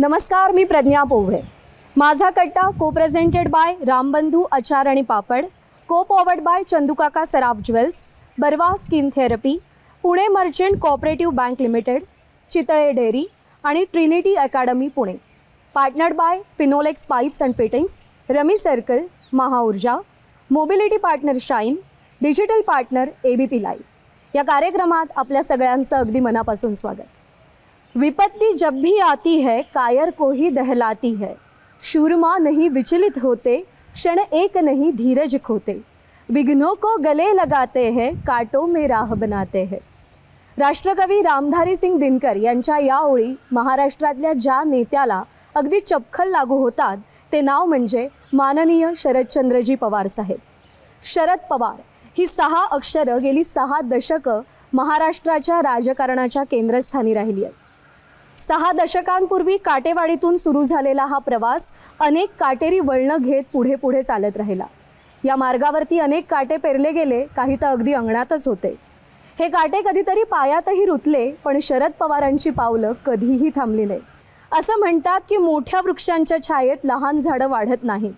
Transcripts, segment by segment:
नमस्कार, मी प्रज्ञा पोवळे. माझा कट्टा को प्रेझेंटेड बाय रामबंधू अचार आणि पापड, co powered by Chandukaka Saraf jewels, Barwa skin therapy, Pune merchant cooperative bank limited, Chitale dairy आणि trinity academy Pune. Partnered by Finolex pipes and fittings, rummy circle, Mahaurja, mobility partner shine, digital partner ABP live. या कार्यक्रमात आपल्या सगळ्यांचं अगदी मनापासून स्वागत. विपत्ति जब भी आती है कायर को ही दहलाती है, शूरमा नहीं विचलित होते, क्षण एक नहीं धीरज खोते, विघ्नों को गले लगाते हैं, कांटों में राह बनाते हैं. राष्ट्रकवी रामधारी सिंग दिनकर यांच्या या ओळी महाराष्ट्रातल्या ज्या नेत्याला अगदी चपखल लागू होतात ते नाव म्हणजे माननीय शरदचंद्रजी पवार साहेब. शरद पवार ही 6 अक्षरं गेली 6 दशकं महाराष्ट्राच्या राजकारणाच्या केंद्रस्थानी राहिली आहेत. 6 दशकांपूर्वी काटेवाडीतून सुरू झालेला हा प्रवास अनेक काटेरी वळणं घेत पुढे पुढे चालत राहिला. या मार्गावरती अनेक काटे पेरले गेले, काही तर अगदी अंगणातच होते. हे काटे कधीतरी पायातही रुतले, पण शरद पवारांची पावलं कधीही थांबली नाही. असं म्हणतात की मोठ्या वृक्षांच्या छायेत लहान झाडं वाढत नाहीत,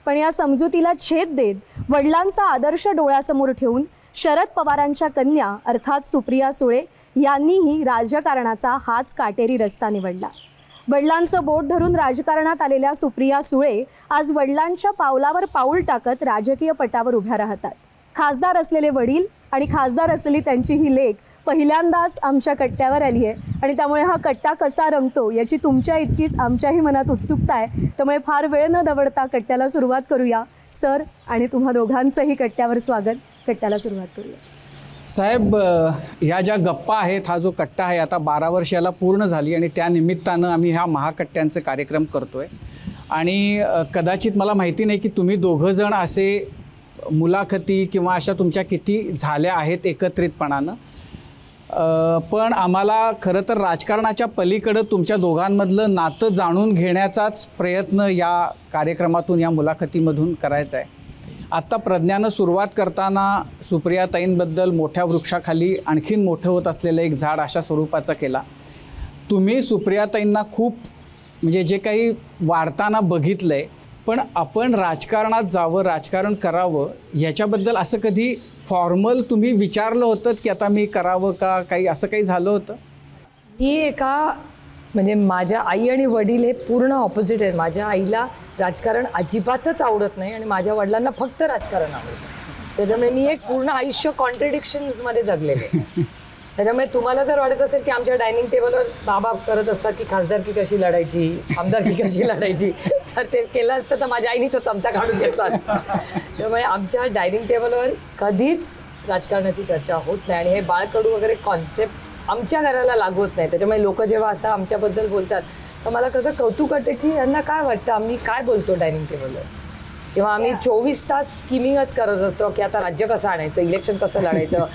पण या समजुतीला छेद देत वडिलांचा आदर्श डोळ्यासमोर ठेवून शरद पवारांच्या कन्या अर्थात सुप्रिया सुळे यांनीही राजकारणाचा हाच काटेरी रस्ता निवडला. वडिलांचं बोट धरून राजकारणात आलेल्या सुप्रिया सुळे आज वडिलांच्या पावलावर पाऊल टाकत राजकीय पटावर उभ्या राहतात. खासदार असलेले वडील आणि खासदार असलेली त्यांची ही लेक पहिल्यांदाच आमच्या कट्ट्यावर आली आहे आणि त्यामुळे हा कट्टा कसा रंगतो याची तुमच्या इतकीच आमच्याही मनात उत्सुकता आहे. त्यामुळे फार वेळ न दवडता कट्ट्याला सुरुवात करूया. सर आणि तुम्हा दोघांचंही कट्ट्यावर स्वागत. कट्ट्याला सुरुवात करूया. साहेब, ह्या ज्या गप्पा आहेत, हा जो कट्टा आहे आता 12 वर्ष याला पूर्ण झाली आणि त्यानिमित्तानं आम्ही ह्या महाकट्ट्यांचे कार्यक्रम करतोय. आणि कदाचित मला माहिती नाही की तुम्ही दोघंजण असे मुलाखती किंवा अशा तुमच्या किती झाल्या आहेत एकत्रितपणानं, पण आम्हाला खरं तर राजकारणाच्या पलीकडं तुमच्या दोघांमधलं नातं जाणून घेण्याचाच प्रयत्न या कार्यक्रमातून, या मुलाखतीमधून करायचा आहे. आत्ता प्रज्ञानं सुरुवात करताना सुप्रियाताईंबद्दल मोठ्या वृक्षाखाली आणखीन मोठं होत असलेलं एक झाड अशा स्वरूपाचा केला. तुम्ही सुप्रियाताईंना खूप म्हणजे जे काही वाढताना बघितलं आहे, पण आपण राजकारणात जावं, राजकारण करावं याच्याबद्दल असं कधी फॉर्मल तुम्ही विचारलं होतं की आता मी करावं का, काही असं काही झालं होतं? ही म्हणजे माझ्या आई आणि वडील हे पूर्ण ऑपोजिट आहेत. माझ्या आईला राजकारण अजिबातच आवडत नाही आणि माझ्या वडिलांना फक्त राजकारण आवडतं. त्याच्यामुळे मी एक पूर्ण आयुष्य कॉन्ट्रडिक्शन्समध्ये जगलेले. त्याच्यामुळे तुम्हाला जर वाटत असेल की आमच्या डायनिंग टेबलवर बाबा करत असतात की खासदारकी कशी लढायची, आमदारकी कशी लढायची, तर ते केलं असतं तर माझ्या आईने तो चमचा काढून घेतला असता. त्यामुळे आमच्या डायनिंग टेबलवर कधीच राजकारणाची चर्चा होत नाही आणि हे बाळकडू वगैरे कॉन्सेप्ट आमच्या घराला लागू होत नाही. त्याच्यामुळे लोक जेव्हा असं आमच्याबद्दल बोलतात तर मला कसं कौतुक वाटतं की यांना काय वाटतं आम्ही काय बोलतो डायनिंग टेबलवर. किंवा आम्ही 24 तास स्कीमिंगच करत असतो की आता राज्य कसं आणायचं, इलेक्शन कसं लढायचं,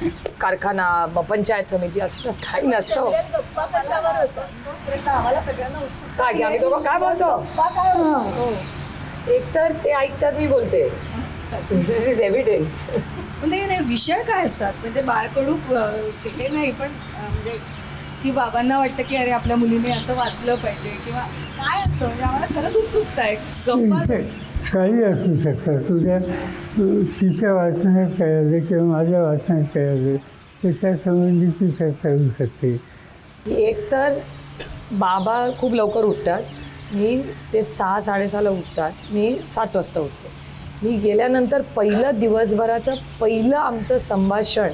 कारखाना, पंचायत समिती असं काही नसतं. काय की आम्ही दोघं काय बोलतो, एकतर ते ऐकतात मी बोलते, दिस इज एव्हिडेंट. म्हणजे विषय काय असतात म्हणजे बाळकडू हे नाही, पण म्हणजे की बाबांना वाटतं की अरे आपल्या मुलीने असं वाचलं पाहिजे किंवा काय असतं, म्हणजे आम्हाला खरंच उत्सुकता आहे. गप्पा काही असू शकतात. तुझ्या तिच्या वाचनात काय आलं किंवा माझ्या वाचनात काय आलं त्याच्या संबंधीची चर्चा होऊ शकते. एकतर बाबा खूप लवकर उठतात, मी ते 6-6:30ला उठतात, मी 7 वाजता उठते. मी गेल्यानंतर पहिलं दिवसभराचं पहिलं आमचं संभाषण,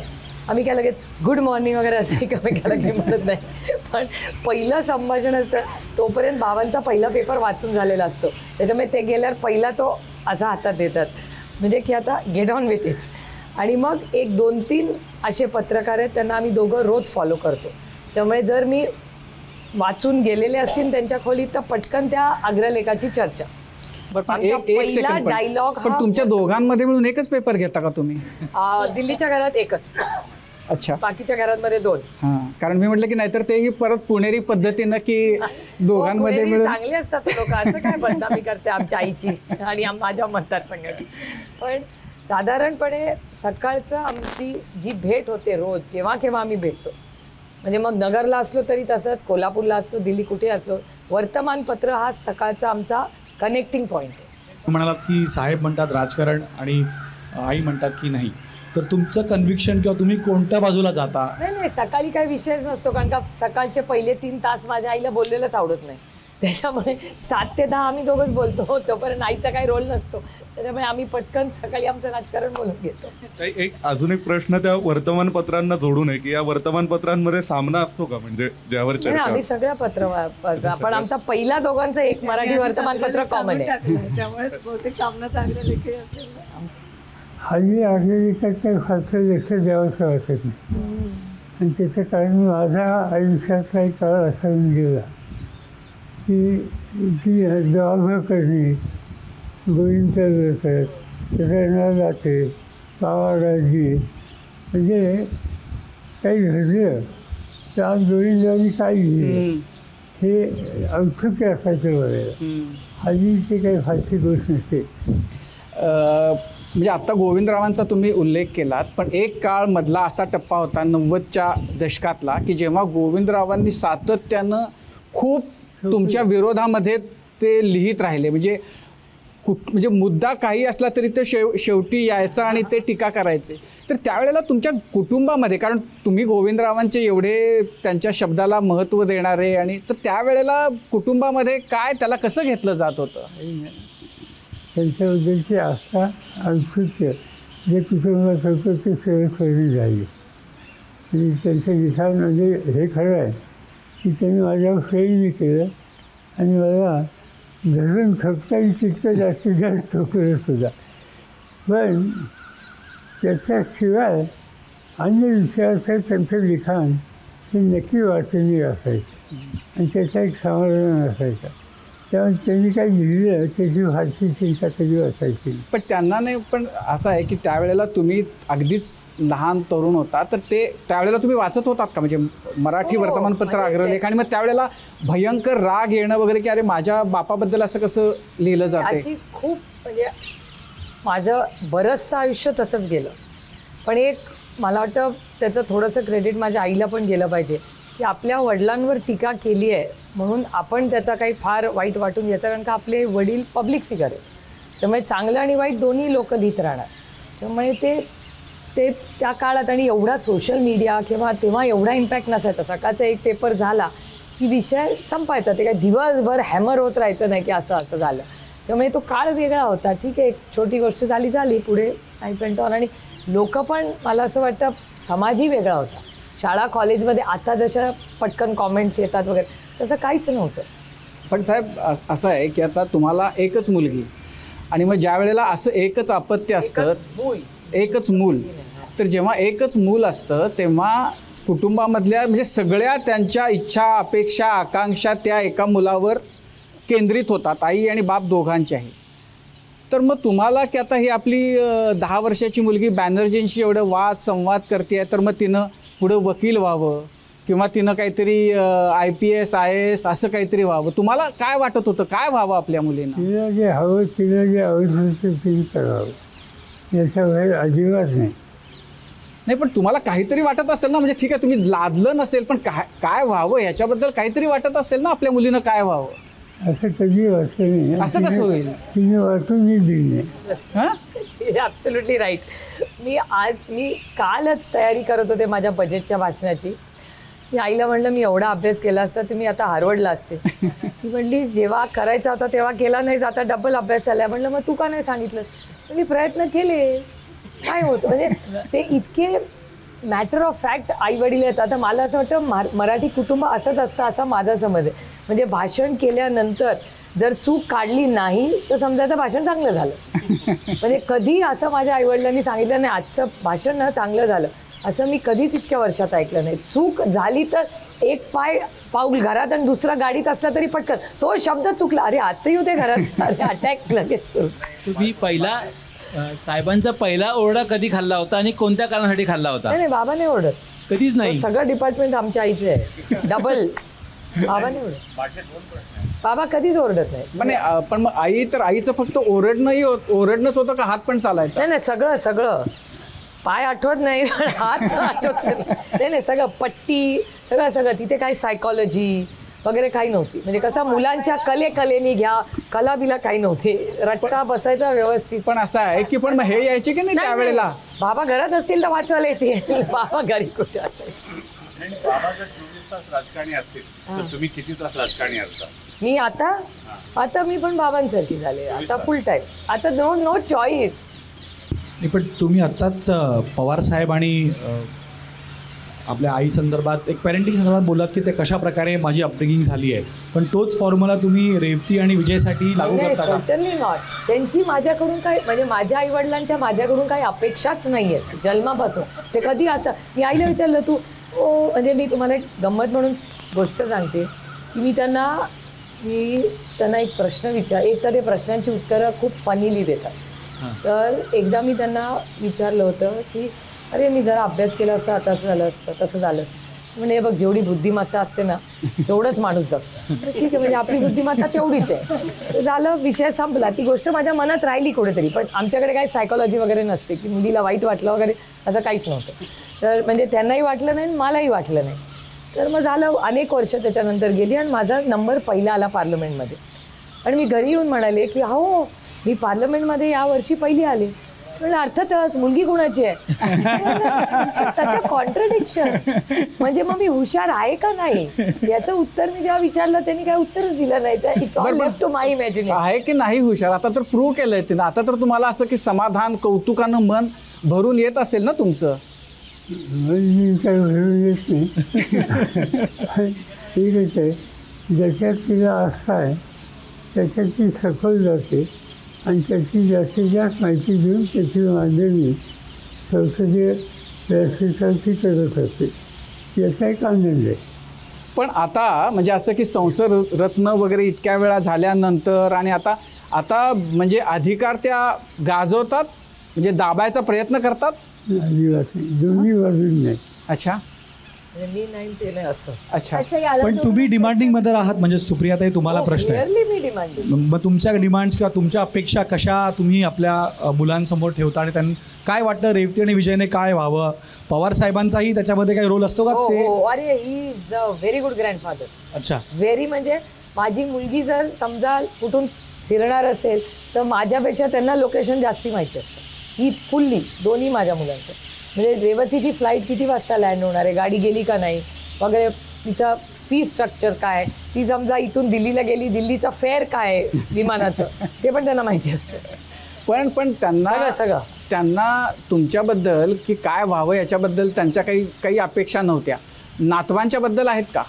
आम्ही काय लगेच गुड मॉर्निंग वगैरे असं एकमेकाला काही म्हणत नाही, पण पहिलं संभाषण असतं. तोपर्यंत बाबांचा पहिला पेपर वाचून झालेला असतो. त्याच्यामुळे ते गेल्यावर पहिला तो असा हातात देतात, म्हणजे की आता गेट ऑन विथ इट. आणि मग 1-2-3 असे पत्रकार आहेत, त्यांना आम्ही दोघं रोज फॉलो करतो. त्यामुळे जर मी वाचून गेलेले असतील त्यांच्या खोलीत तर पटकन त्या अग्रलेखाची चर्चा. एक सेकंड, डायलॉग पण तुमच्या दोघांमध्ये मिळून एकच पेपर घेता का तुम्ही? दिल्लीच्या घरात एकच, अच्छा, बाकीच्या घरांमध्ये 2. हां, कारण मी म्हटलं की नाहीतर तेही परत पुणेरी पद्धतीनं की दोघांमध्ये मिळून. चांगले असतात लोक, असं काय बदनामी करते आमच्या आईची आणि माझ्या मतदारसंघाची. पण साधारणपणे सकाळचं आमची जी भेट होते रोज, जेव्हा केव्हा आम्ही भेटतो म्हणजे मग नगरला असलो तरी तसंच, कोल्हापूरला असलो, दिल्ली कुठे असलो, वर्तमानपत्र हा सकाळचा आमचा कनेक्टिंग पॉईंट आहे. म्हणालात की साहेब म्हणतात राजकारण आणि आई म्हणतात की नाही, तर तुमचं कन्व्हिक्शन किंवा तुम्ही कोणत्या बाजूला जाता? नाही, सकाळी काही विषयच नसतो, कारण का सकाळचे पहिले 3 तास माझ्या आईला बोललेलंच आवडत नाही. त्याच्यामुळे 7 ते 10 आम्ही दोघंच बोलतो, तोपर्यंत आईचा काही रोल नसतो. त्याच्यामुळे आम्ही पटकन सकाळी आमचं राजकारण बोलून घेतो. अजून एक प्रश्न त्या वर्तमानपत्रांना जोडून आहे की या वर्तमानपत्रांमध्ये सामना असतो का, म्हणजे ज्यावर नाही, चर्चा? आम्ही सगळ्या पण आमचा पहिला दोघांचं एक मराठी वर्तमानपत्र कॉमन आहे. त्यामुळे बहुतेक सामना चांगले लेखी असेल ना. हल्ली आपल्या त्यात काही फारसं लक्ष द्यावंसं वाटत नाही. आणि त्याचं कारण माझ्या आयुष्यातला एक काळ असा होऊन गेला की ती दवाघ करणे, गोविंदा करत त्याचा जाते गावागाजी, म्हणजे काही घडलं तर आज गोविंदांनी काय लिहिलं हे औत्सुक्य असायचं बघायला. हल्ली ते काही फारशी गोष्ट नसते. म्हणजे आत्ता गोविंदरावांचा तुम्ही उल्लेख केलात, पण एक काळ मधला असा टप्पा होता 90च्या दशकातला की जेव्हा गोविंदरावांनी सातत्यानं खूप तुमच्या विरोधामध्ये ते लिहित राहिले. म्हणजे मुद्दा काही असला तरी ते शेवटी यायचा आणि ते टीका करायचे. तर त्यावेळेला तुमच्या कुटुंबामध्ये, कारण तुम्ही गोविंदरावांचे एवढे त्यांच्या शब्दाला महत्त्व देणारे, आणि तर त्यावेळेला कुटुंबामध्ये काय त्याला कसं घेतलं जात होतं? त्यांच्याबद्दलची आस्था औत्सुक्य जे कुटुंबात होतं ते सगळं खरी झाली. आणि त्यांचं लिखाण म्हणजे हे खरं आहे की त्यांनी माझ्यावर फेल केलं आणि मला धरून थकताही तितकं जास्तीत जास्त ठोकलं सुद्धा. पण त्याच्याशिवाय अन्य विषयाचं त्यांचं लिखाण हे नक्की वाचनीय असायचं आणि त्याचा एक समाधान असायचा. त्यामुळे त्यांनी काही लिहिलं त्याची फारशी चिंता कधी असायची. पण त्यांना नाही, पण असं आहे की त्यावेळेला तुम्ही अगदीच लहान तरुण होता, तर ते त्यावेळेला तुम्ही वाचत होतात का, म्हणजे मराठी वर्तमानपत्र अग्रलेख, आणि मग त्यावेळेला भयंकर राग येणं वगैरे की अरे माझ्या बापाबद्दल असं कसं लिहिलं जाते? अशी खूप, म्हणजे माझं बरंचसं आयुष्य तसंच गेलं. पण एक मला वाटतं त्याचं थोडंसं क्रेडिट माझ्या आईला पण गेलं पाहिजे की आपल्या वडिलांवर टीका केली आहे म्हणून आपण त्याचा काही फार वाईट वाटून घ्यायचा, कारण का आपले वडील पब्लिक फिगर आहे. त्यामुळे चांगलं आणि वाईट दोन्ही लोक लिहित राहणार. त्यामुळे ते त्या काळात, आणि एवढा सोशल मीडिया किंवा तेव्हा एवढा इम्पॅक्ट नसायचा. सकाळचा एक पेपर झाला की विषय संपायचा, ते काय दिवसभर हॅमर होत राहायचं नाही की असं झालं. त्यामुळे तो काळ वेगळा होता. ठीक आहे, एक छोटी गोष्ट झाली पुढे नाही पेंट ऑन. आणि लोक पण, मला असं वाटतं समाजही वेगळा होता. शाळा कॉलेजमध्ये आता जशा पटकन कॉमेंट्स येतात वगैरे, तसं काहीच नव्हतं. पण साहेब असं आहे की आता तुम्हाला एकच मुलगी, आणि मग ज्या वेळेला असं एकच अपत्य असतं, एकच मूल, तर जेव्हा एकच मूल असतं तेव्हा कुटुंबामधल्या म्हणजे सगळ्या त्यांच्या इच्छा, अपेक्षा, आकांक्षा त्या एका मुलावर केंद्रित होतात, आई आणि बाप दोघांच्याही. तर मग तुम्हाला की आता ही आपली 10 वर्षाची मुलगी बॅनर्जींशी एवढं वाद संवाद करते आहे, तर मग तिनं पुढं वकील व्हावं किंवा तिनं काहीतरी IPS IAS असं काहीतरी व्हावं, तुम्हाला काय वाटत होतं, काय व्हावं आपल्या मुलीनं? तिला जे हवं, तिला जे आवडत तिने करावं, याचा वेळ अजिबात नाही. नाही, पण तुम्हाला काहीतरी वाटत असेल ना, म्हणजे ठीक आहे तुम्ही लादलं नसेल, पण काय व्हावं ह्याच्याबद्दल काहीतरी वाटत असेल ना आपल्या मुलीनं काय व्हावं? असं कधी वाचलं नाही. असं कसं होईल? तिने वाचून दिली नाही. Absolutely right. मी कालच तयारी करत होते माझ्या बजेटच्या भाषणाची. मी आईला म्हणलं मी एवढा अभ्यास केला असता तर मी आता हार्वर्डला असते. ती म्हणली जेव्हा करायचा होता तेव्हा केला नाही, आता डबल अभ्यास झाला. म्हणलं मग तू का नाही सांगितलं? मी प्रयत्न केले, काय होतं, म्हणजे ते इतके मॅटर ऑफ फॅक्ट आई वडील आहेत. आता मला असं वाटतं मराठी कुटुंब असंच असतं असा माझा समज आहे. म्हणजे भाषण केल्यानंतर जर चूक काढली नाही तर समजायचं भाषण चांगलं झालं. म्हणजे कधी असं माझ्या आईवडिलांनी सांगितलं नाही आजचं भाषण ना चांगलं झालं, असं मी कधीच इतक्या वर्षात ऐकलं नाही. चूक झाली तर एक पाऊल घरात आणि दुसरा गाडीत असला तरी पटकन तो शब्द चुकला, अरे आताही होते घरात, अरे अटॅक लगेच. तुम्ही पहिला साहेबांचा पहिला ओरडा कधी खाल्ला होता आणि कोणत्या कारणासाठी खाल्ला होता? नाही, बाबा नाही ओरडत, कधीच नाही. सगळं डिपार्टमेंट आमच्या आईचं आहे, डबल. बाबा नाही ओरडत, बाबा कधीच ओरडत नाही. पण मग आई तर आईचं फक्त ओरडणंच होतं का हात पण चालायचा? नाही, सगळं पाय आठवत नाही पण हात आठवत नाही. नाही सगळं पट्टी सगळं तिथे काही सायकॉलॉजी वगैरे काही नव्हती. म्हणजे कसं मुलांच्या कलेनी घ्या कला बिला काही नव्हती. रट्टा बसायचा व्यवस्थित. पण असं आहे की पण मग हे यायचे की नाही त्यावेळेला? बाबा घरात असतील तर वाचवायला येते. बाबा घरी कुठे असायचे. बाबा जर 24 तास राजकारणी असतील तर तुम्ही किती तास राजकारणी असता? मी आता मी पण बाबांसारखी झाले. आता फुल टाईम. आता नो चॉईस. नाही पण तुम्ही आत्ताच पवार साहेब आणि आपल्या आई संदर्भात एक पॅरेंटिंग संदर्भात बोलात की ते कशा प्रकारे माझी अपब्रिंगिंग झाली आहे. पण तोच फॉर्म्युला तुम्ही रेवती आणि विजयसाठी लागू करता का? Certainly not. त्यांची माझ्याकडून काय म्हणजे माझ्या आईवडिलांच्या माझ्याकडून काही अपेक्षाच नाही आहेत जन्मापासून. ते कधी असं मी आईला विचारलं तू म्हणजे मी तुम्हाला एक गंमत म्हणून गोष्ट सांगते की मी त्यांना एक प्रश्न एक तर ते प्रश्नांची उत्तरं खूप फनीली देतात. तर एकदा मी त्यांना विचारलं होतं की अरे मी जरा अभ्यास केला असता आता असं झालं असतं तसं झालं असतं. म्हणजे बघ जेवढी बुद्धिमत्ता असते ना तेवढंच माणूस जगतो. ठीक आहे म्हणजे आपली बुद्धिमत्ता तेवढीच आहे. झालं विषय संपला. ती गोष्ट माझ्या मनात राहिली कुठेतरी. पण आमच्याकडे काही सायकॉलॉजी वगैरे नसते की मुलीला वाईट वाटलं वगैरे असं काहीच नव्हतं. तर म्हणजे त्यांनाही वाटलं नाही मलाही वाटलं नाही. तर मग झालं अनेक वर्ष त्याच्यानंतर गेली आणि माझा नंबर पहिला आला पार्लमेंटमध्ये. आणि मी घरी येऊन म्हणाले की हो मी पार्लमेंटमध्ये यावर्षी पहिली आले. म्हणजे अर्थातच मुलगी कुणाची आहे. त्याचं कॉन्ट्रडिक्शन. म्हणजे मग मी हुशार आहे का नाही याचं उत्तर मी जेव्हा विचारलं त्यांनी काही उत्तरच दिलं नाही. It's all left to my imagination. आहे की नाही हुशार आता तर प्रूव्ह केलंय तिनं. आता तर तुम्हाला असं की समाधान कौतुकानं मन भरून येत असेल ना तुमचं? मी काय भरून येत नाही. ठीकच आहे. ज्याच्यात तिला आस्था आहे त्याच्यात ती सखोल जाते आणि त्याची जास्तीत जास्त माहिती देऊन त्याची मांडणी संसदीय व्यासपीठावरती करत असते. याचा एक आनंद आहे. पण आता म्हणजे असं की संसद रत्न वगैरे इतक्या वेळा झाल्यानंतर आणि आता म्हणजे अधिकार त्या गाजवतात म्हणजे दाबायचा प्रयत्न करतात? अजिबात नाही. दोन्ही बाजून नाही. अच्छा मी नाही ते नाही असं. अच्छा. पण तुम्ही डिमांडिंगमध्ये आहात म्हणजे सुप्रियाताई तुम्हाला प्रश्न आहे. क्लिअरली मी डिमांडिंग. मग तुमच्या डिमांड्स किंवा तुमच्या अपेक्षा कशा तुम्ही आपल्या मुलांसमोर ठेवता आणि त्यांना काय वाटतं रेवती आणि विजयने काय व्हावं? पवार साहेबांचाही त्याच्यामध्ये काही रोल असतो का? ते अरे he is a very good grandfather. अच्छा. व्हेरी म्हणजे माझी मुलगी जर समजा कुठून फिरणार असेल तर माझ्यापेक्षा त्यांना लोकेशन जास्ती माहिती असतं. ही फुल्ली दोन्ही माझ्या मुलांचं. म्हणजे रेवतीची फ्लाईट किती वाजता लँड होणार आहे गाडी गेली का नाही वगैरे तिचं फी स्ट्रक्चर काय ती समजा इथून दिल्लीला गेली दिल्लीचा फेअर काय आहे विमानाचं ते पण त्यांना माहिती असतं. पण त्यांना तुमच्याबद्दल की काय व्हावं याच्याबद्दल त्यांच्या काही अपेक्षा नव्हत्या. नातवांच्या बद्दल आहेत का?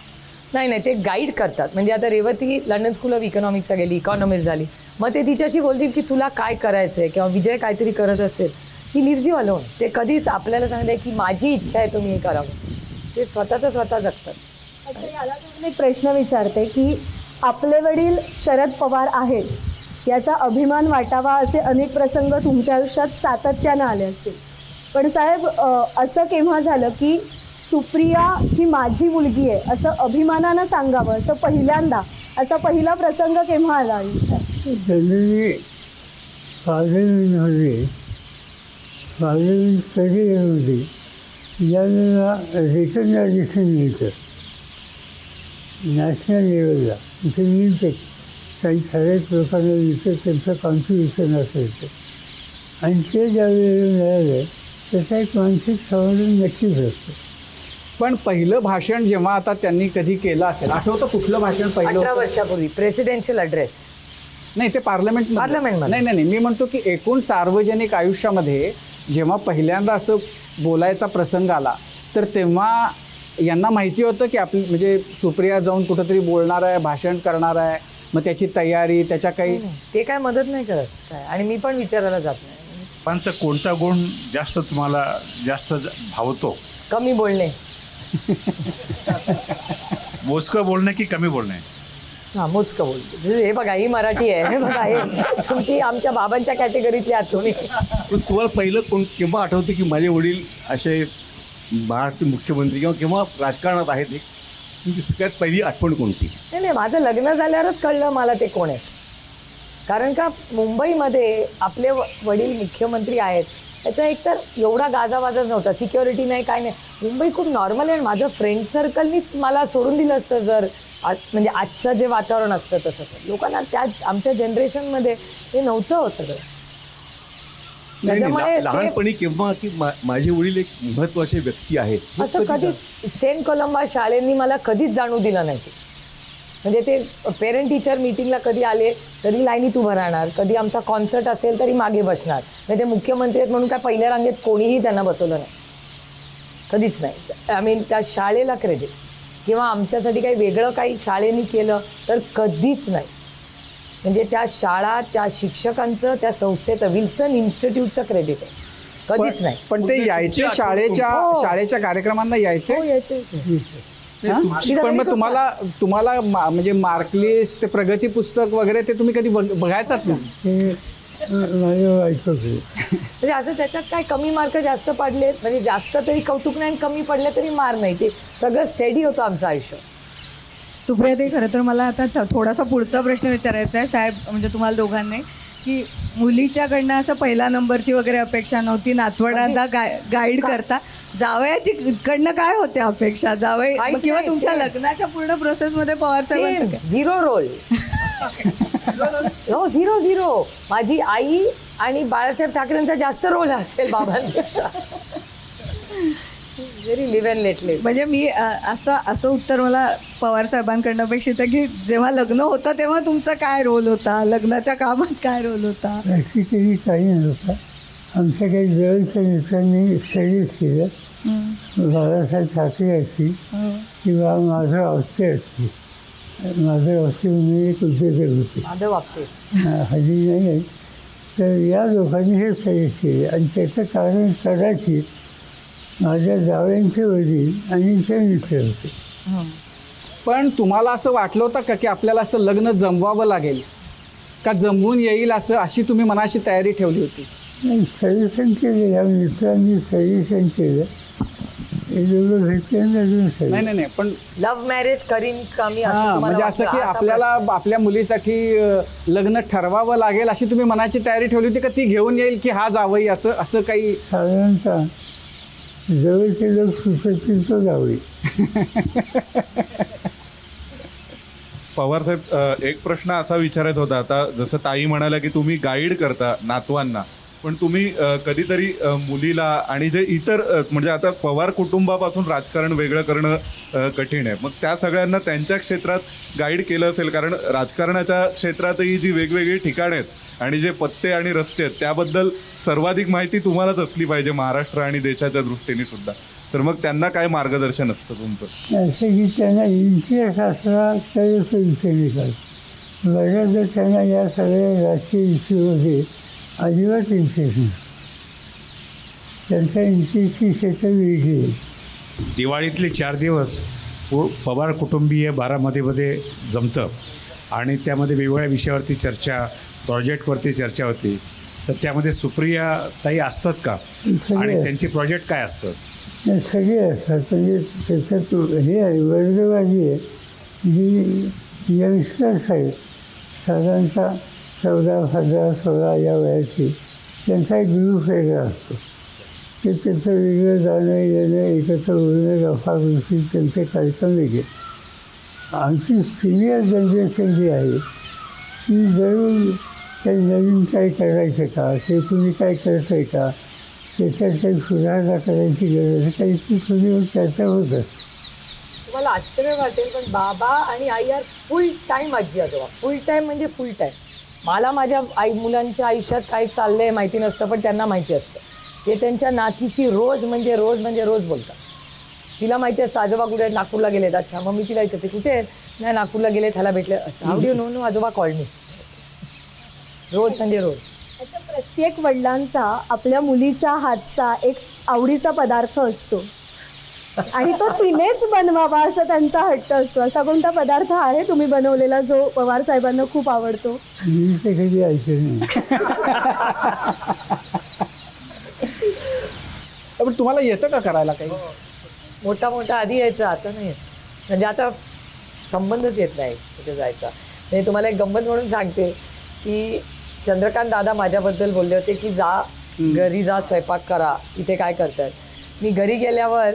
नाही ते गाईड करतात. म्हणजे आता रेवती लंडन स्कूल ऑफ इकॉनॉमिक्सला गेली इकॉनॉमिस्ट झाली. मग ते तिच्याशी बोलतील की तुला काय करायचं आहे किंवा विजय काहीतरी करत असेल ही लिव्ज यू अलोन. ते कधीच आपल्याला सांगते की माझी इच्छा आहे तुम्ही हे करावं. ते स्वतः जगतात. अच्छा याला तुम्ही एक प्रश्न विचारते की आपले वडील शरद पवार आहेत याचा अभिमान वाटावा असे अनेक प्रसंग तुमच्या आयुष्यात सातत्यानं आले असतील. पण साहेब असं केव्हा झालं की सुप्रिया ही माझी मुलगी आहे असं अभिमानानं सांगावं असं पहिल्यांदा असा पहिला प्रसंग केव्हा आला आयुष्यात? पार्लमेंट करिअरमध्ये ज्यावेळेला रिटर्न ॲडिशन मिळतं नॅशनल लेवलला इथे मिळतं काही ठराविक लोकांना मिळतं त्यांचं कॉन्ट्रिब्युशन असायचं आणि ते ज्यावेळेला मिळालं त्याचा एक मानसिक समाधान नक्कीच असतं. पण पहिलं भाषण जेव्हा आता त्यांनी कधी केलं असेल आठवतं कुठलं भाषण पहिलं? 18 वर्षापूर्वी प्रेसिडेन्शियल ॲड्रेस. नाही ते पार्लमेंटमध्ये. नाही मी म्हणतो की एकूण सार्वजनिक आयुष्यामध्ये जेव्हा पहिल्यांदा असं बोलायचा प्रसंग आला तर तेव्हा यांना माहिती होतं की आपली म्हणजे सुप्रिया जाऊन कुठंतरी बोलणार आहे भाषण करणार आहे मग त्याची तयारी त्याच्या काही ते काय मदत नाही करत काय आणि मी पण विचारायला जात नाही. पंच कोणता गुण जास्त तुम्हाला जास्त भावतो? कमी बोलणे. मोजकं बोलणे की कमी बोलणे? हां मोजकं बोलतो. हे बघा ही मराठी आहे. हे बघा हे तुमची आमच्या बाबांच्या कॅटेगरीतली आहात तुम्ही. पण तुम्हाला पहिलं केव्हा आठवतं की माझे वडील असे महाराष्ट्र मुख्यमंत्री किंवा राजकारणात आहेत एक तुमची सगळ्यात पहिली आठवण कोणती? नाही माझं लग्न झाल्यावरच कळलं मला ते कोण आहे. कारण का मुंबईमध्ये आपले वडील मुख्यमंत्री आहेत, त्याचा एकतर एवढा गाजावाजा नव्हता, सिक्युरिटी नाही, काय नाही. मुंबई खूप नॉर्मल आहे. माझं फ्रेंड सर्कलनीच मला सोडून दिलं असतं जर म्हणजे आजचं जे वातावरण असतं तसं. लोकांना त्या आमच्या जनरेशनमध्ये हे नव्हतं हो सगळं. त्याच्यामुळे लहानपणी केव्हा की माझे वडील एक महत्वाचे व्यक्ती आहेत असं कधी सेंट कोलंबा शाळेंनी मला कधीच जाणू दिलं नाही. म्हणजे ते पेरेंट टीचर मीटिंगला कधी आले तरी लाईनीत उभं राहणार, कधी आमचा कॉन्सर्ट असेल तरी मागे बसणार. म्हणजे ते मुख्यमंत्री आहेत म्हणून काय पहिल्या रांगेत कोणीही त्यांना बसवलं नाही, कधीच नाही. आय मीन त्या शाळेला क्रेडिट किंवा आमच्यासाठी काही वेगळं काही शाळेने केलं तर कधीच नाही. म्हणजे त्या शाळा, त्या शिक्षकांचं, त्या संस्थेचं, विल्सन इन्स्टिट्यूटचं क्रेडिट आहे, कधीच नाही. पण ते यायचे शाळेच्या कार्यक्रमांना यायचे. हो, यायचे. पण मग तुम्हाला म्हणजे मार्कलिस्ट, ते प्रगती पुस्तक वगैरे ते तुम्ही कधी बघायचात ना? म्हणजे असं त्याच्यात काय कमी मार्क जास्त पडले म्हणजे जास्त तरी कौतुक नाही, कमी पडले तरी मार नाही, ते सगळं स्टेडी होतं आमचं आयुष्य. सुप्रियाताई, खरं तर मला आता थोडासा पुढचा प्रश्न विचारायचा आहे साहेब, म्हणजे तुम्हाला दोघांनी, की मुलीच्याकडनं असं पहिला नंबरची वगैरे अपेक्षा नव्हती, नातवंडांना गाईड करता, जावयाची कडनं काय होते अपेक्षा, जावई किंवा तुमच्या लग्नाच्या पूर्ण प्रोसेसमध्ये पवार साहेबांचं 0 रोल. हो, 0. माझी आई आणि बाळासाहेब ठाकरेंचा जास्त रोल असेल बाबांपेक्षा. Very live and let live. म्हणजे मी असं उत्तर मला पवार साहेबांकडनं अपेक्षित आहे की जेव्हा लग्न होतं तेव्हा तुमचा काय रोल होता, लग्नाच्या कामात काय रोल होता? ॲक्च्युली काही नव्हतं. आमच्या काही जवळच्या मित्रांनी सजेस्ट केलं, बाळासाहेब ठाकरे असतील किंवा माझं आवते असतील. माझं आवते म्हणून एक उद्योजक होते, हल्ली नाही आहे. तर या लोकांनी हे सजेस्ट केले आणि त्याचं कारण कदाचित माझ्या जावयांचे वडील आणि ते मित्र होते. पण तुम्हाला असं वाटलं होतं का की आपल्याला असं लग्न जमवावं लागेल का जमवून येईल अशी तुम्ही मनाची तयारी ठेवली होती? नाही, सजेशन केलं, या मित्रांनी सजेशन केलं, हे दोघं भेटले. नाही, पण लव्ह मॅरेज करीन कमी, म्हणजे असं की आपल्याला आपल्या मुलीसाठी लग्न ठरवावं लागेल अशी तुम्ही मनाची तयारी ठेवली होती का ती घेऊन येईल की हा जावई, असं काही? साधारणतः जवळचे लोक सुचतील तो जावई. पवारसाहेब, एक प्रश्न असा विचारायचा होता. आता जसं ताई म्हणाल्या की तुम्ही गाईड करता नातवांना, पण तुम्ही कधीतरी मुलीला आणि जे इतर म्हणजे आता पवार कुटुंबापासून राजकारण वेगळं करणं कठीण आहे, मग त्या सगळ्यांना त्यांच्या क्षेत्रात गाईड केलं असेल, कारण राजकारणाच्या क्षेत्रातही जी वेगवेगळी ठिकाणं आहेत आणि जे पत्ते आणि रस्ते आहेत त्याबद्दल सर्वाधिक माहिती तुम्हालाच असली पाहिजे महाराष्ट्र आणि देशाच्या दृष्टीने सुद्धा. तर मग त्यांना काय मार्गदर्शन असतं तुमचं? असं की त्यांना इतिहास असला तरच विषय निघाल. बऱ्याचदा त्यांना या सगळ्या राजकीय इश्यूमध्ये अजिबात इंटरेस्ट नाही. त्यांचा इंटरेस्टची क्षेत्र वेगळी आहे. दिवाळीतले 4 दिवस पवार कुटुंबीय बारामतीमध्ये जमतं आणि त्यामध्ये वेगवेगळ्या विषयावरती चर्चा, प्रोजेक्टवरती चर्चा होती. तर त्यामध्ये सुप्रिया ताई असतात का आणि त्यांचे प्रोजेक्ट काय असतात? सगळे असतात. म्हणजे त्याच्यात हे आहे, वर्गवादी आहे, जी यंगस्टर्स आहेत, साधारणतः 14, 15, 16 या वयाची, त्यांचा एक ग्रुप वेगळा असतो. ते त्याचं वेगळं जाणं येणं, एकत्र बोलणं, गप्पागोष्टी, त्यांचे कार्यक्रम वेगळे. आमची सिनियर जनरेशन जी आहे ती जरूर काही नवीन काय करायचं का, ते तुम्ही काय करत आहे का, त्याच्यात काही सुधारणा करायची गरज आहे, काही थोडी चर्चा होत असते. तुम्हाला आश्चर्य वाटेल पण बाबा आणि आई यार फुल टाईम आजी आजोबा, फुल टाईम म्हणजे फुल टाईम. मला माझ्या मुलांच्या आयुष्यात काय चाललंय माहिती नसतं, पण त्यांना माहिती असतं. ते त्यांच्या नातीशी रोज बोलतात. तिला माहिती असतं आजोबा कुठे आहेत, नागपूरला गेलेत. अच्छा, मग मी तिला विचारते कुठे आहेत, नाही नागपूरला गेलेत, ह्याला भेटले. अच्छा, हाऊ डू यू नो? आजोबा कॉल्ड मी. रोज. अच्छा, प्रत्येक वडिलांचा आपल्या मुलीच्या हातचा एक आवडीचा पदार्थ असतो आणि तो तिनेच बनवावा असा त्यांचा हट्ट असतो. असा कोणता पदार्थ आहे तुम्ही बनवलेला जो पवार साहेबांना खूप आवडतो? मी ते कधी ऐकलं नाही. पण तुम्हाला येतं का करायला काही? मोठा आधी यायचा, आता नाही येत. म्हणजे आता संबंधच येत नाही कुठे जायचा. म्हणजे तुम्हाला एक गंमत म्हणून सांगते, की चंद्रकांत दादा माझ्याबद्दल बोलले होते की जा घरी जा, स्वयंपाक करा, इथे काय करतायत. मी घरी गेल्यावर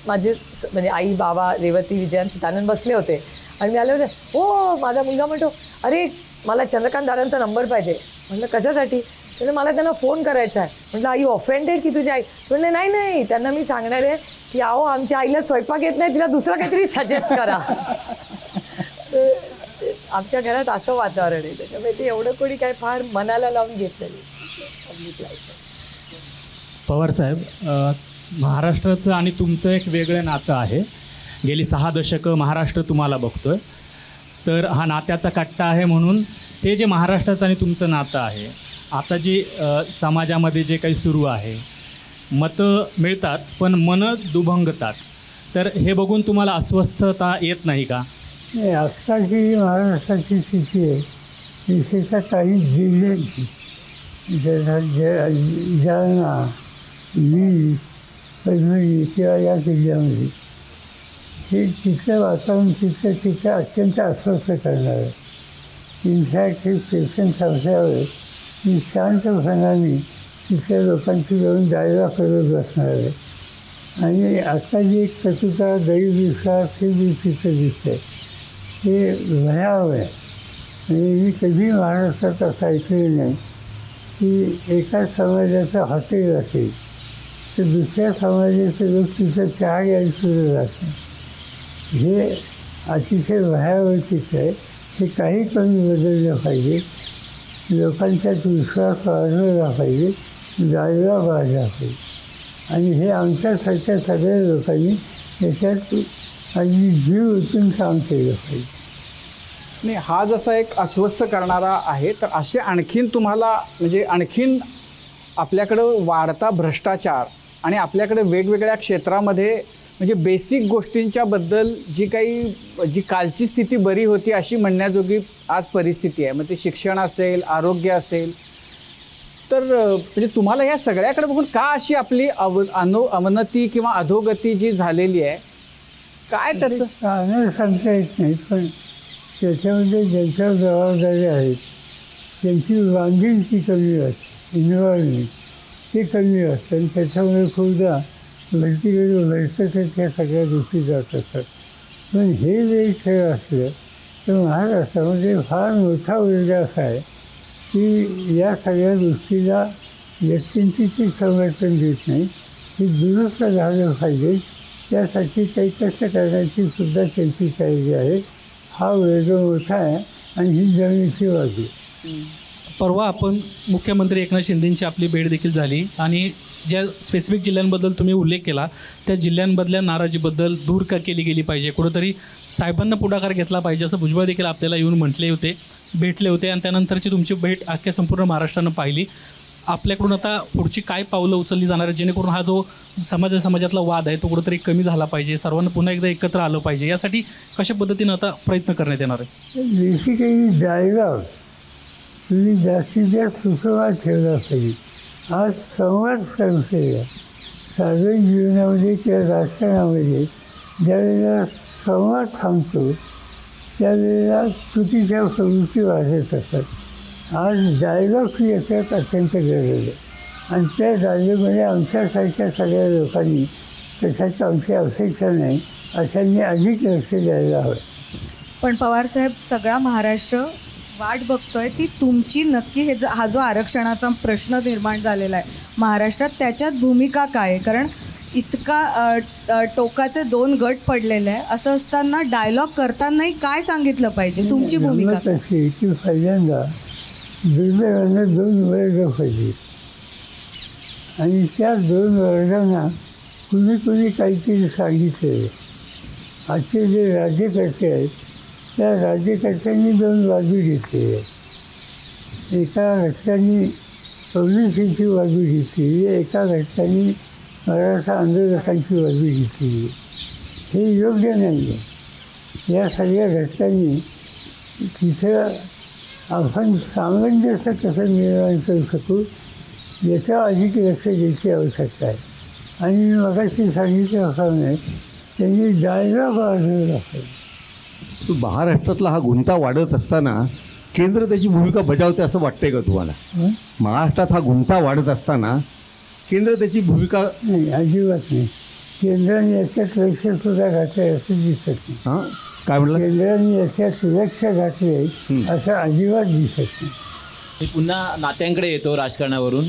माझे म्हणजे आई, बाबा, रेवती, विजयन, सदानंद बसले होते आणि मी आले होते. हो, माझा मुलगा म्हणतो, अरे मला चंद्रकांत दादांचा नंबर पाहिजे. म्हटलं कशासाठी? म्हणजे मला त्यांना फोन करायचा आहे. म्हटलं आई ऑफेंडेड की तुझी आई? म्हणले नाही नाही, त्यांना मी सांगणार आहे की अहो आमच्या आईला स्वयंपाक येत नाही, तिला दुसरं काहीतरी सजेस्ट करा. आमच्या घरात असं वातावरण आहे, त्याच्यामुळे ते एवढं कोणी काय फार मनाला लावून घेतलेलं पब्लिक लाईफ. पवार साहेब, महाराष्ट्राचं आणि तुमचं एक वेगळं नातं आहे. गेली 6 दशकं महाराष्ट्र तुम्हाला बघतोय, तर हा नात्याचा कट्टा आहे. म्हणून ते जे महाराष्ट्राचं आणि तुमचं नातं आहे, आता जे समाजामध्ये जे काही सुरू आहे, मतं मिळतात पण मनं दुभंगतात, तर हे बघून तुम्हाला अस्वस्थता येत नाही का? नाही, आत्ताची महाराष्ट्राची स्थिती आहे, विशेषतः काही जिल्ह्यांची, जालना, बीड, परभणी किंवा या जिल्ह्यामध्ये हे तिथलं वातावरण तिथं अत्यंत अस्वस्थ करणार आहे. इनफॅक्ट हे पेशंट असल्यावर मी शांतपणाने तिथल्या लोकांची जाऊन डायलॉग करत बसणार आहे. आणि आता जी एक कटुता, गैरविश्वास हे जे तिथं दिसतं आहे हे भयावह आहे. म्हणजे मी कधी महाराष्ट्रात असं ऐकलेलं नाही की एका समाजाचं हॉटेल असेल तर दुसऱ्या समाजाचे लोक तिथं चहा घ्यायला सुरू जातात. हे अतिशय भयावह चित्र आहे. हे काही कमी बदललं पाहिजे. लोकांच्यात विश्वास वाढवला पाहिजे, जाळला वाढला पाहिजे. आणि हे आमच्यासारख्या सगळ्या लोकांनी याच्यात अगदी जीव ओतून काम केलं पाहिजे. नाही, हा जसा एक अस्वस्थ करणारा आहे, तर असे आणखीन तुम्हाला म्हणजे आणखीन आपल्याकडं वाढता भ्रष्टाचार आणि आपल्याकडे वेगवेगळ्या क्षेत्रामध्ये म्हणजे बेसिक गोष्टींच्याबद्दल जी कालची स्थिती बरी होती अशी म्हणण्याजोगी आज परिस्थिती आहे. मग ते शिक्षण असेल, आरोग्य असेल, तर म्हणजे तुम्हाला ह्या सगळ्याकडे बघून का अशी आपली अवनती किंवा अधोगती जी झालेली आहे, काय त्याचं कारण सांगता येत नाही. पण त्याच्यामध्ये ज्यांच्या जबाबदाऱ्या आहेत त्यांची बांधिलकी कमी असते, इन्व्हॉल्वमेंट ते कमी असतं आणि त्याच्यामुळे खूपदा भरतीकडे सगळ्या गोष्टी जात असतात. पण हे जे खेळ असलं तर महाराष्ट्रामध्ये फार मोठा वर्ग असा आहे की या सगळ्या गोष्टीला व्यक्तींची ती समर्थन देत नाही. हे दुरुस्त झालं पाहिजे, त्यासाठी काही कष्ट करण्याची सुद्धा त्यांची काळजी आहे. हा वर्ग मोठा आहे आणि ही जमिनीची बाजू. परवा आपण मुख्यमंत्री एकनाथ शिंदेंची आपली भेट देखील झाली आणि ज्या स्पेसिफिक जिल्ह्यांबद्दल तुम्ही उल्लेख केला त्या जिल्ह्यांमधल्या नाराजीबद्दल दूर का केली गेली पाहिजे, कुठंतरी साहेबांना पुढाकार घेतला पाहिजे असं भुजबळ देखील आपल्याला येऊन म्हटले होते, भेटले होते. आणि त्यानंतरची तुमची भेट अख्ख्या संपूर्ण महाराष्ट्रानं पाहिली. आपल्याकडून आता पुढची काय पावलं उचलली जाणार आहे जेणेकरून हा जो समाजातला वाद आहे तो कुठंतरी कमी झाला पाहिजे, सर्वांना पुन्हा एकदा एकत्र आलं पाहिजे, यासाठी कशा पद्धतीनं आता प्रयत्न करण्यात येणार आहे? बेसिकली डायलॉग तुम्ही जास्तीत जास्त सुसंवाद ठेवला पाहिजे. आज संवाद संस्थेला सार्वजनिक जीवनामध्ये किंवा राजकारणामध्ये ज्यावेळेला संवाद थांबतो त्यावेळेला चुकीच्या प्रवृत्ती वाढत असतात. आज डायलॉग याच्यात अत्यंत गरज आहे आणि त्या डायलॉगमध्ये आमच्यासारख्या सगळ्या लोकांनी तशाच आमची अपेक्षा नाही अशांनी अधिक लक्ष द्यायला हवं. पण पवारसाहेब, सगळा महाराष्ट्र वाट बघतोय ती तुमची नक्की हा जो आरक्षणाचा प्रश्न निर्माण झालेला आहे महाराष्ट्रात, त्याच्यात भूमिका काय आहे? कारण इतका टोकाचे 2 गट पडलेले आहे, असं असताना डायलॉग करतानाही काय सांगितलं पाहिजे, तुमची भूमिका? अशी की पहिल्यांदा दुर्दैवाने 2 वर्ग पडले आणि त्या 2 वर्गांना कुणी काहीतरी सांगितले. आजचे जे राज्यकर्ते आहेत त्या राज्यकर्त्यांनी 2 बाजू घेतली आहे. एका घटकांनी पोलिसांची बाजू घेतली, एका घटकांनी मराठा आंदोलकांची बाजू घेतली. हे योग्य नाही आहे. या सगळ्या घटकांनी तिथं आपण सामंजस्य कसं निर्माण करू शकू याच्यावर अधिक लक्ष द्यायची आवश्यकता आहे. आणि मी मगाशी सांगितल्याप्रमाणे त्यांनी डायलॉग वाढवला पाहिजे. महाराष्ट्रातला हा गुंता वाढत असताना केंद्र त्याची भूमिका बजावते असं वाटतंय का तुम्हाला? महाराष्ट्रात हा गुंता वाढत असताना केंद्र त्याची भूमिका नाही, अजिबात नाही. केंद्राने याच्यात लक्ष सुद्धा घातलंय असं दिसत नाही. हां काय म्हटलं? केंद्राने याच्यात लक्ष घातलंय असं अजिबात दिसत नाही. मी पुन्हा नात्यांकडे येतो राजकारणावरून.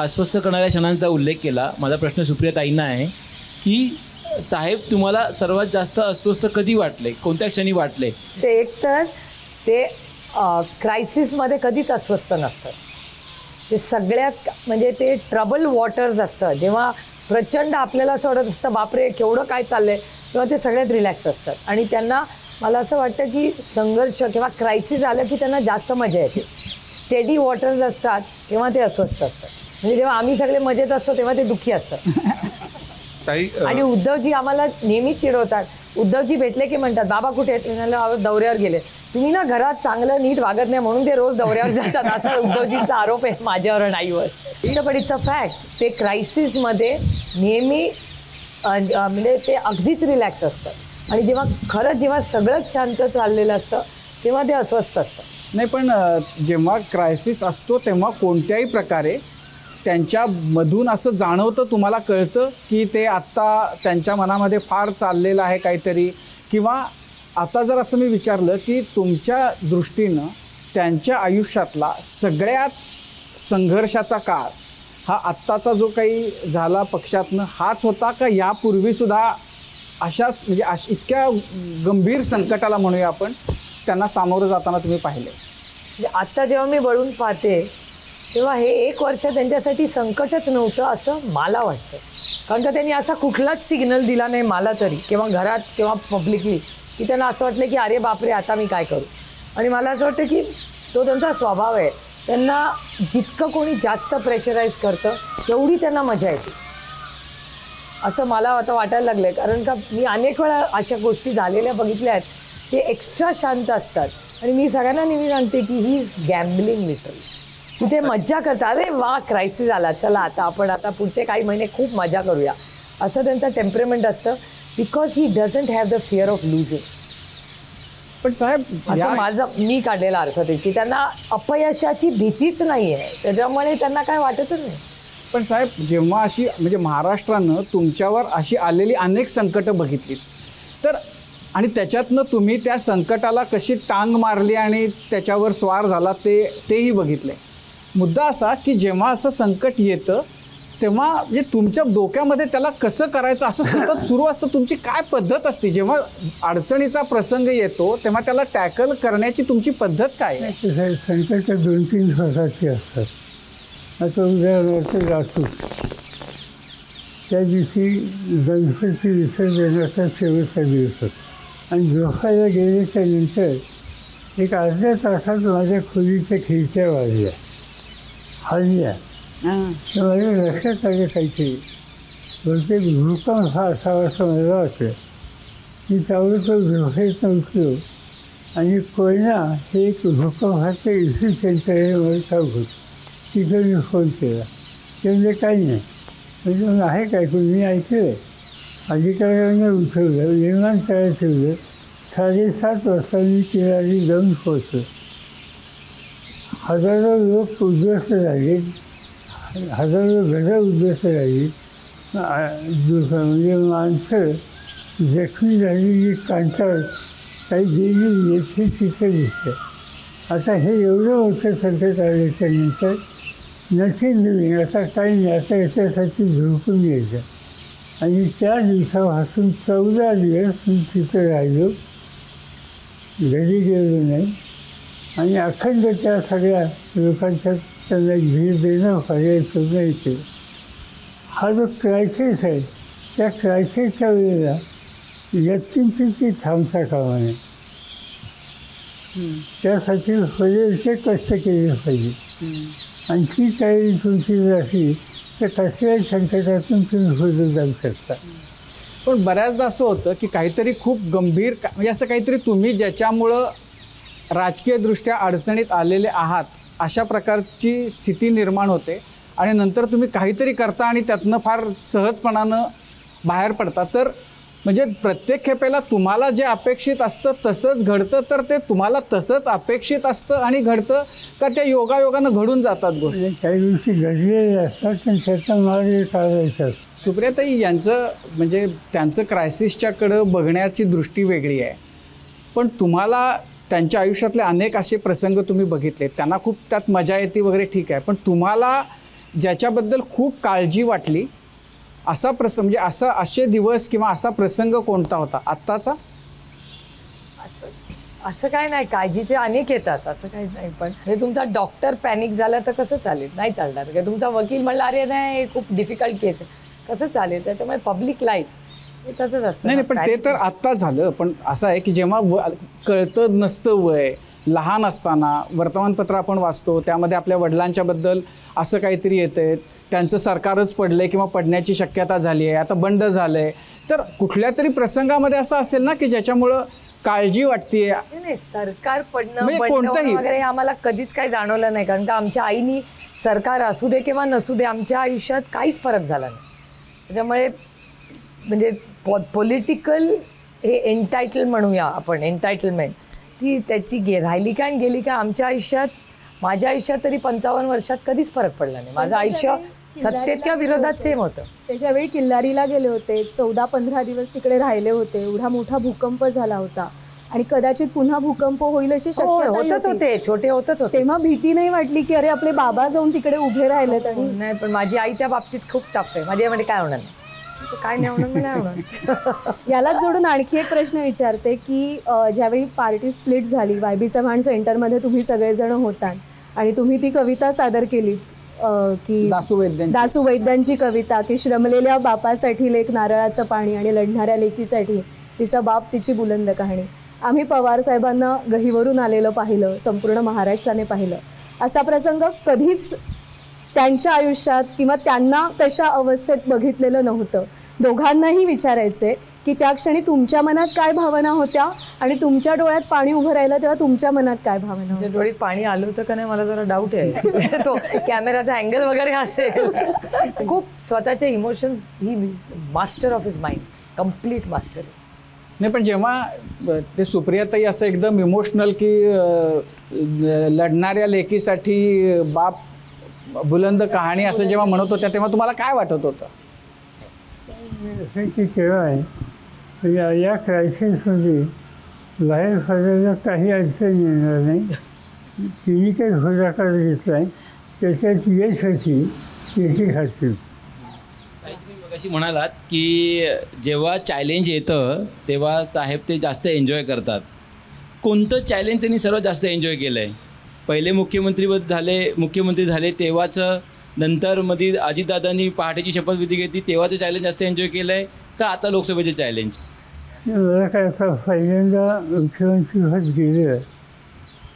अस्वस्थ करणाऱ्या क्षणांचा उल्लेख केला. माझा प्रश्न सुप्रियाताईंना आहे की साहेब तुम्हाला सर्वात जास्त अस्वस्थ कधी वाटले, कोणत्या क्षणी वाटले? ते एकतर ते क्रायसिसमध्ये कधीच अस्वस्थ नसतात. ते सगळ्यात म्हणजे ते ट्रबल वॉटर्स असतं. जेव्हा प्रचंड आपल्याला असं वाटत असतं बापरे केवढं काय चाललंय, तेव्हा ते सगळ्यात रिलॅक्स असतात. आणि त्यांना मला असं वाटतं की संघर्ष किंवा क्रायसिस आलं की त्यांना जास्त मजा येते. स्टेडी वॉटर्स असतात तेव्हा ते अस्वस्थ असतात. म्हणजे जेव्हा आम्ही सगळे मजेत असतो तेव्हा ते दुःखी असतात. ताई आणि उद्धवजी आम्हाला नेहमीच चिडवतात. उद्धवजी भेटले की म्हणतात बाबा कुठे आहेत? म्हणाला दौऱ्यावर गेले. तुम्ही ना घरात चांगलं नीट वागत नाही म्हणून ते रोज दौऱ्यावर जातात असा उद्धवजींचा आरोप आहे माझ्यावर आणि आईवर. पण इट्स अ फॅक्ट. ते क्रायसिसमध्ये नेहमी म्हणजे ते अगदीच रिलॅक्स असतात. आणि जेव्हा सगळंच शांत चाललेलं असतं तेव्हा ते अस्वस्थ असतं. नाही, पण जेव्हा क्रायसिस असतो तेव्हा कोणत्याही प्रकारे त्यांच्यामधून असं जाणवतं, तुम्हाला कळतं की ते आत्ता त्यांच्या मनामध्ये फार चाललेलं आहे काहीतरी? किंवा आता जर असं मी विचारलं की तुमच्या दृष्टीनं त्यांच्या आयुष्यातला सगळ्यात संघर्षाचा काळ हा आत्ताचा जो काही झाला पक्षातनं हाच होता का यापूर्वीसुद्धा अशाच म्हणजे इतक्या गंभीर संकटाला म्हणूया आपण त्यांना सामोरं जाताना तुम्ही पाहिले? म्हणजे आत्ता जेव्हा मी वळून पाहते तेव्हा हे 1 वर्ष त्यांच्यासाठी संकटच नव्हतं असं मला वाटतं. कारण का त्यांनी असा कुठलाच सिग्नल दिला नाही मला तरी, किंवा घरात किंवा पब्लिकली, की त्यांना असं वाटलं की अरे बापरे आता मी काय करू. आणि मला असं वाटतं की तो त्यांचा स्वभाव आहे. त्यांना जितकं कोणी जास्त प्रेशराईज करतं तेवढी त्यांना मजा येते असं मला आता वाटायला लागलं आहे. कारण का मी अनेक वेळा अशा गोष्टी झालेल्या बघितल्या आहेत. ते एक्स्ट्रा शांत असतात. आणि मी सगळ्यांना नेहमी सांगते की ही इज गॅम्बलिंग लिटरली. तिथे मज्जा करतात. अरे वा क्रायसिस आला, चला आता पुढचे काही महिने खूप मजा करूया असं त्यांचं टेम्परेमेंट असतं. Because he doesn't have the fear of losing. पण साहेब असं माझा मी काढलेला अर्थ ते की त्यांना अपयशाची भीतीच नाही आहे, त्याच्यामुळे त्यांना काय वाटतच नाही. पण साहेब जेव्हा अशी म्हणजे महाराष्ट्रानं तुमच्यावर अशी आलेली अनेक संकटं बघितली तर आणि त्याच्यातनं तुम्ही त्या संकटाला कशी टांग मारली आणि त्याच्यावर स्वार झाला तेही बघितले. मुद्दा असा की जेव्हा असं संकट येतं तेव्हा म्हणजे तुमच्या डोक्यामध्ये त्याला कसं करायचं असं सतत सुरू असतं. तुमची काय पद्धत असते जेव्हा अडचणीचा प्रसंग येतो तेव्हा त्याला टॅकल करण्याची तुमची पद्धत काय आहे? संकट 2-3 प्रकारची असतात. आता उदाहरणार्थ जातो त्या दिवशी गणपती विसर्जनाचा शेवटचा दिवस होता. आणि झोपायला गेल्याच्या नंतर एक अर्ध्या तासात माझ्या खोलीच्या खिडक्या वाजल्या, हलल्या. तर माझ्या लक्षात आलं काहीतरी बहुतेक भूकंप हा असावा असं मला वाटलं. मी ताबडतोब झोपेतून उठलो आणि कोयना हे एक भूकंपाचं इश्यू सेंटर हे मला ठाऊक होतं. तिथं मी फोन केला. ते म्हणजे काही नाही, म्हणजे आहे काय मी ऐकलं आहे. अधिकाऱ्यांना उठवलं, विमानतळात ठेवलं. 7:30 वाजता मी किनारी जाऊन पोहोचलो. हजारो लोक उद्ध्वस्त झाले, हजारो घरं उद्ध्वस्त झाली. म्हणजे माणसं जखमी झालेली कांटाळ काही गेली हे चित्र दिसतं. आता हे एवढं मोठं संकट आल्याच्या नंतर नथिंग डुईंग, आता काही नाही, आता याच्यासाठी झोपून यायचं. आणि त्या दिवसापासून 14 दिवस मी तिथं राहिलो, घरी गेलो नाही. आणि अखंड त्या सगळ्या लोकांच्या त्यांना धीर देणं पर्याय शोधणं केलं. हा जो क्रायसिस आहे त्या क्रायसिसच्या वेळेला व्यक्तींची ती थांबता कामा नये. त्यासाठी हृदयाचे कष्ट केले पाहिजे. आणि ती तयारी तुमची जर असली तर कसल्याही संकटातून तुम्ही पुढे जाऊ शकता. पण बऱ्याचदा असं होतं की काहीतरी खूप गंभीर म्हणजे असं काहीतरी तुम्ही ज्याच्यामुळं राजकीयदृष्ट्या अडचणीत आलेले आहात अशा प्रकारची स्थिती निर्माण होते आणि नंतर तुम्ही काहीतरी करता आणि त्यातनं फार सहजपणानं बाहेर पडता. तर म्हणजे प्रत्येक खेपेला तुम्हाला जे अपेक्षित असतं तसंच घडतं, तर ते तुम्हाला तसंच अपेक्षित असतं आणि घडतं का त्या योगायोगानं घडून जातात गोष्टी? काही दिवशी घडलेले असतात पण त्याचा मार्ग काढायचा. सुप्रियाताई यांचं म्हणजे त्यांचं क्रायसिसच्याकडं बघण्याची दृष्टी वेगळी आहे, पण तुम्हाला त्यांच्या आयुष्यातले अनेक असे प्रसंग तुम्ही बघितले, त्यांना खूप त्यात मजा येते वगैरे, ठीक आहे, पण तुम्हाला ज्याच्याबद्दल खूप काळजी वाटली असा प्रसंग म्हणजे असे दिवस किंवा असा प्रसंग कोणता होता आत्ताचा? असं काय नाही, काळजीचे अनेक येतात, असं काही नाही. पण म्हणजे तुमचा डॉक्टर पॅनिक झाला तर कसं चालेल? नाही चालणार. किंवा तुमचा वकील म्हणला अरे नाही खूप डिफिकल्ट केस आहे, कसं चालेल? त्याच्यामुळे पब्लिक लाईफ हे तसंच असतं. नाही, पण ते तर आत्ता झालं, पण असं आहे की जेव्हा कळतं नसतं वय, लहान असताना वर्तमानपत्र आपण वाचतो, त्यामध्ये आपल्या वडिलांच्याबद्दल असं काहीतरी येतंय, त्यांचं सरकारच पडलंय किंवा पडण्याची शक्यता झाली आहे, आता बंड झालं आहे, तर कुठल्या तरी प्रसंगामध्ये असं असेल ना की ज्याच्यामुळं काळजी वाटतेय? नाही, सरकार पडणं म्हणजे बंड कोणतंही? होणं वगैरे हे आम्हाला कधीच काही जाणवलं नाही, कारण का आमच्या आईनी सरकार असू दे किंवा नसू दे आमच्या आयुष्यात काहीच फरक झाला नाही. त्याच्यामुळे म्हणजे पॉलिटिकल हे एन्टायटल म्हणूया आपण, एन्टायटलमेंट ती त्याची राहिली काय गेली काय आमच्या आयुष्यात, माझ्या आयुष्यात तरी 55 वर्षात कधीच फरक पडला नाही. माझं आयुष्य सत्तेत किंवा विरोधात सेम होतं. त्याच्यावेळी किल्लारीला गेले होते, 14-15 दिवस तिकडे राहिले होते, एवढा मोठा भूकंप झाला होता आणि कदाचित पुन्हा भूकंप होईल अशी शक्यता होतच होते, छोटे होतच होते. तेव्हा भीती नाही वाटली की अरे आपले बाबा जाऊन तिकडे उभे राहिलेत? आणि नाही, पण माझी आई त्या बाबतीत खूप टफ आहे. माझी आई काय होणार नाही, काय नाही होणार, नाही होणार. यालाच जोडून आणखी एक प्रश्न विचारते की ज्यावेळी पार्टी स्प्लिट झाली, YB चव्हाण सेंटरमध्ये तुम्ही सगळेजण होतात आणि तुम्ही ती कविता सादर केली की दासू वैद्यांची कविता की श्रमलेल्या बापासाठी लेक नारळाचं पाणी आणि लढणाऱ्या लेकीसाठी तिचा बाप तिची बुलंद कहाणी. आम्ही पवार साहेबांना गहीवरून आलेलं पाहिलं, संपूर्ण महाराष्ट्राने पाहिलं. असा प्रसंग कधीच त्यांच्या आयुष्यात किंवा त्यांना तशा अवस्थेत बघितलेलं नव्हतं. दोघांनाही विचारायचे की त्या क्षणी तुमच्या मनात काय भावना होत्या आणि तुमच्या डोळ्यात पाणी उभं राहिलं तेव्हा तुमच्या मनात काय भावना होत्या? डोळ्यात पाणी आलं होतं का नाही मला जरा डाऊट आहे. तो कॅमेराचा अँगल वगैरे असेल. खूप स्वतःचे emotions, he master of his mind, complete master. नाही, पण जेव्हा ते सुप्रियाताई असं एकदम इमोशनल की लढणाऱ्या लेकीसाठी बाप बुलंद कहाणी असं जेव्हा म्हणत होत्या तेव्हा तुम्हाला काय वाटत होतं? असं की तेव्हा आहे या क्रायसिसमध्ये बाहेर पडायला काही अडचण येणार नाही. तिने काही पुढाकार घेतला आहे त्याच्यात यश होती, याची खात्री. अशी म्हणालात की जेव्हा चॅलेंज येतं तेव्हा साहेब ते जास्त एन्जॉय करतात. कोणतं चॅलेंज त्यांनी सर्वात जास्त एन्जॉय केलं आहे? पहिले मुख्यमंत्री झाले तेव्हाचं, नंतर मध्ये अजितदादांनी पहाटेची शपथविधी घेतली तेव्हाचं चॅलेंज जास्त एन्जॉय केलं आहे का आता लोकसभेचे चॅलेंज? मला काय असं पहिल्यांदा मुख्यमंत्री पद गेलं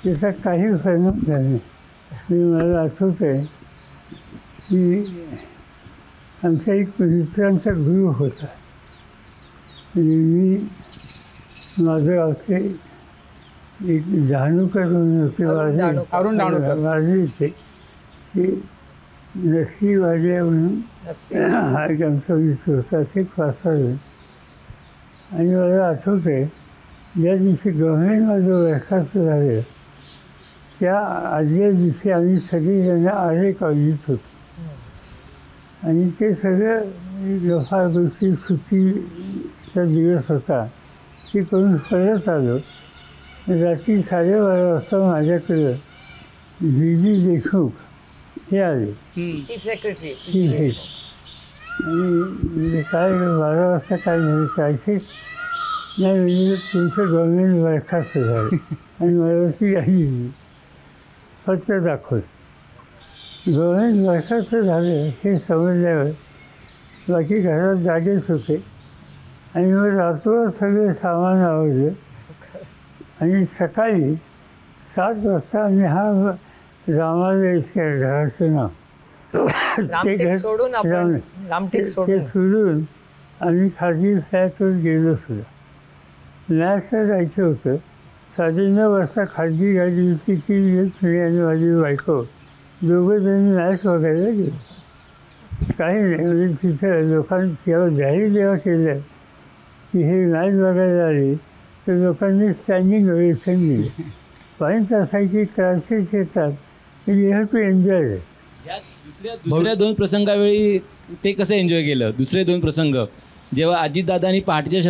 त्याचा काही परिणाम झाला नाही. मला आठवत आहे की आमचा एक मित्रांचा ग्रुप होता. मी माझं गावचे एक डहाणूकर होते, वाजवी ते नसरी वाजल्या म्हणून हा एक आमचा मित्र होता, असे 5-6 जण. आणि मला आठवत आहे ज्या दिवशी गव्हर्नमेंटमध्ये बरखास्त झालं त्या आदल्या दिवशी आम्ही सगळेजण आरे कॉलनीत होतो आणि ते सगळं गफागोष्टी सुट्टीचा दिवस होता ती करून परत आलो. रात्री 12:30 वाजता माझ्याकडं VG देशमुख हे आले, चीफ सेक्रेटरी. आणि म्हणजे काय 12 वाजता काय झालं क्रायसिस नाही, म्हणजे तुमचं गव्हर्नमेंट बरखास्त झालं आणि मला ती आली पत्र दाखवलं. गव्हर्नमेंट बरखास्त झालं हे समजल्यावर बाकी घरात जागेच होते आणि मग रात्र सगळं सामान आवडलं आणि सकाळी 7 वाजता आम्ही हा रामालयाच्या घराचं नाव ते घर ते सोडून आम्ही खाजगी फ्लॅटवर गेलो सुद्धा. मॅचला जायचं होतं. 9:30 वाजता खाजगी गाडी होती ती मी आणि माझी बायको दोघंजण मॅच बघायला गेलो. काही नाही म्हणजे तिथं लोकांनी जेव्हा जाहीर केलं की हे मॅच बघायला आले तर लोकांनी स्टँडिंग ओवेशन दिली. पॉईंट असा की क्रायसिस येतात you have to enjoy it. दुसऱ्या 2 प्रसंगावेळी ते कसं एन्जॉय केलं? दुसरे 2 प्रसंग जेव्हा अजितदादांनी पहाटेची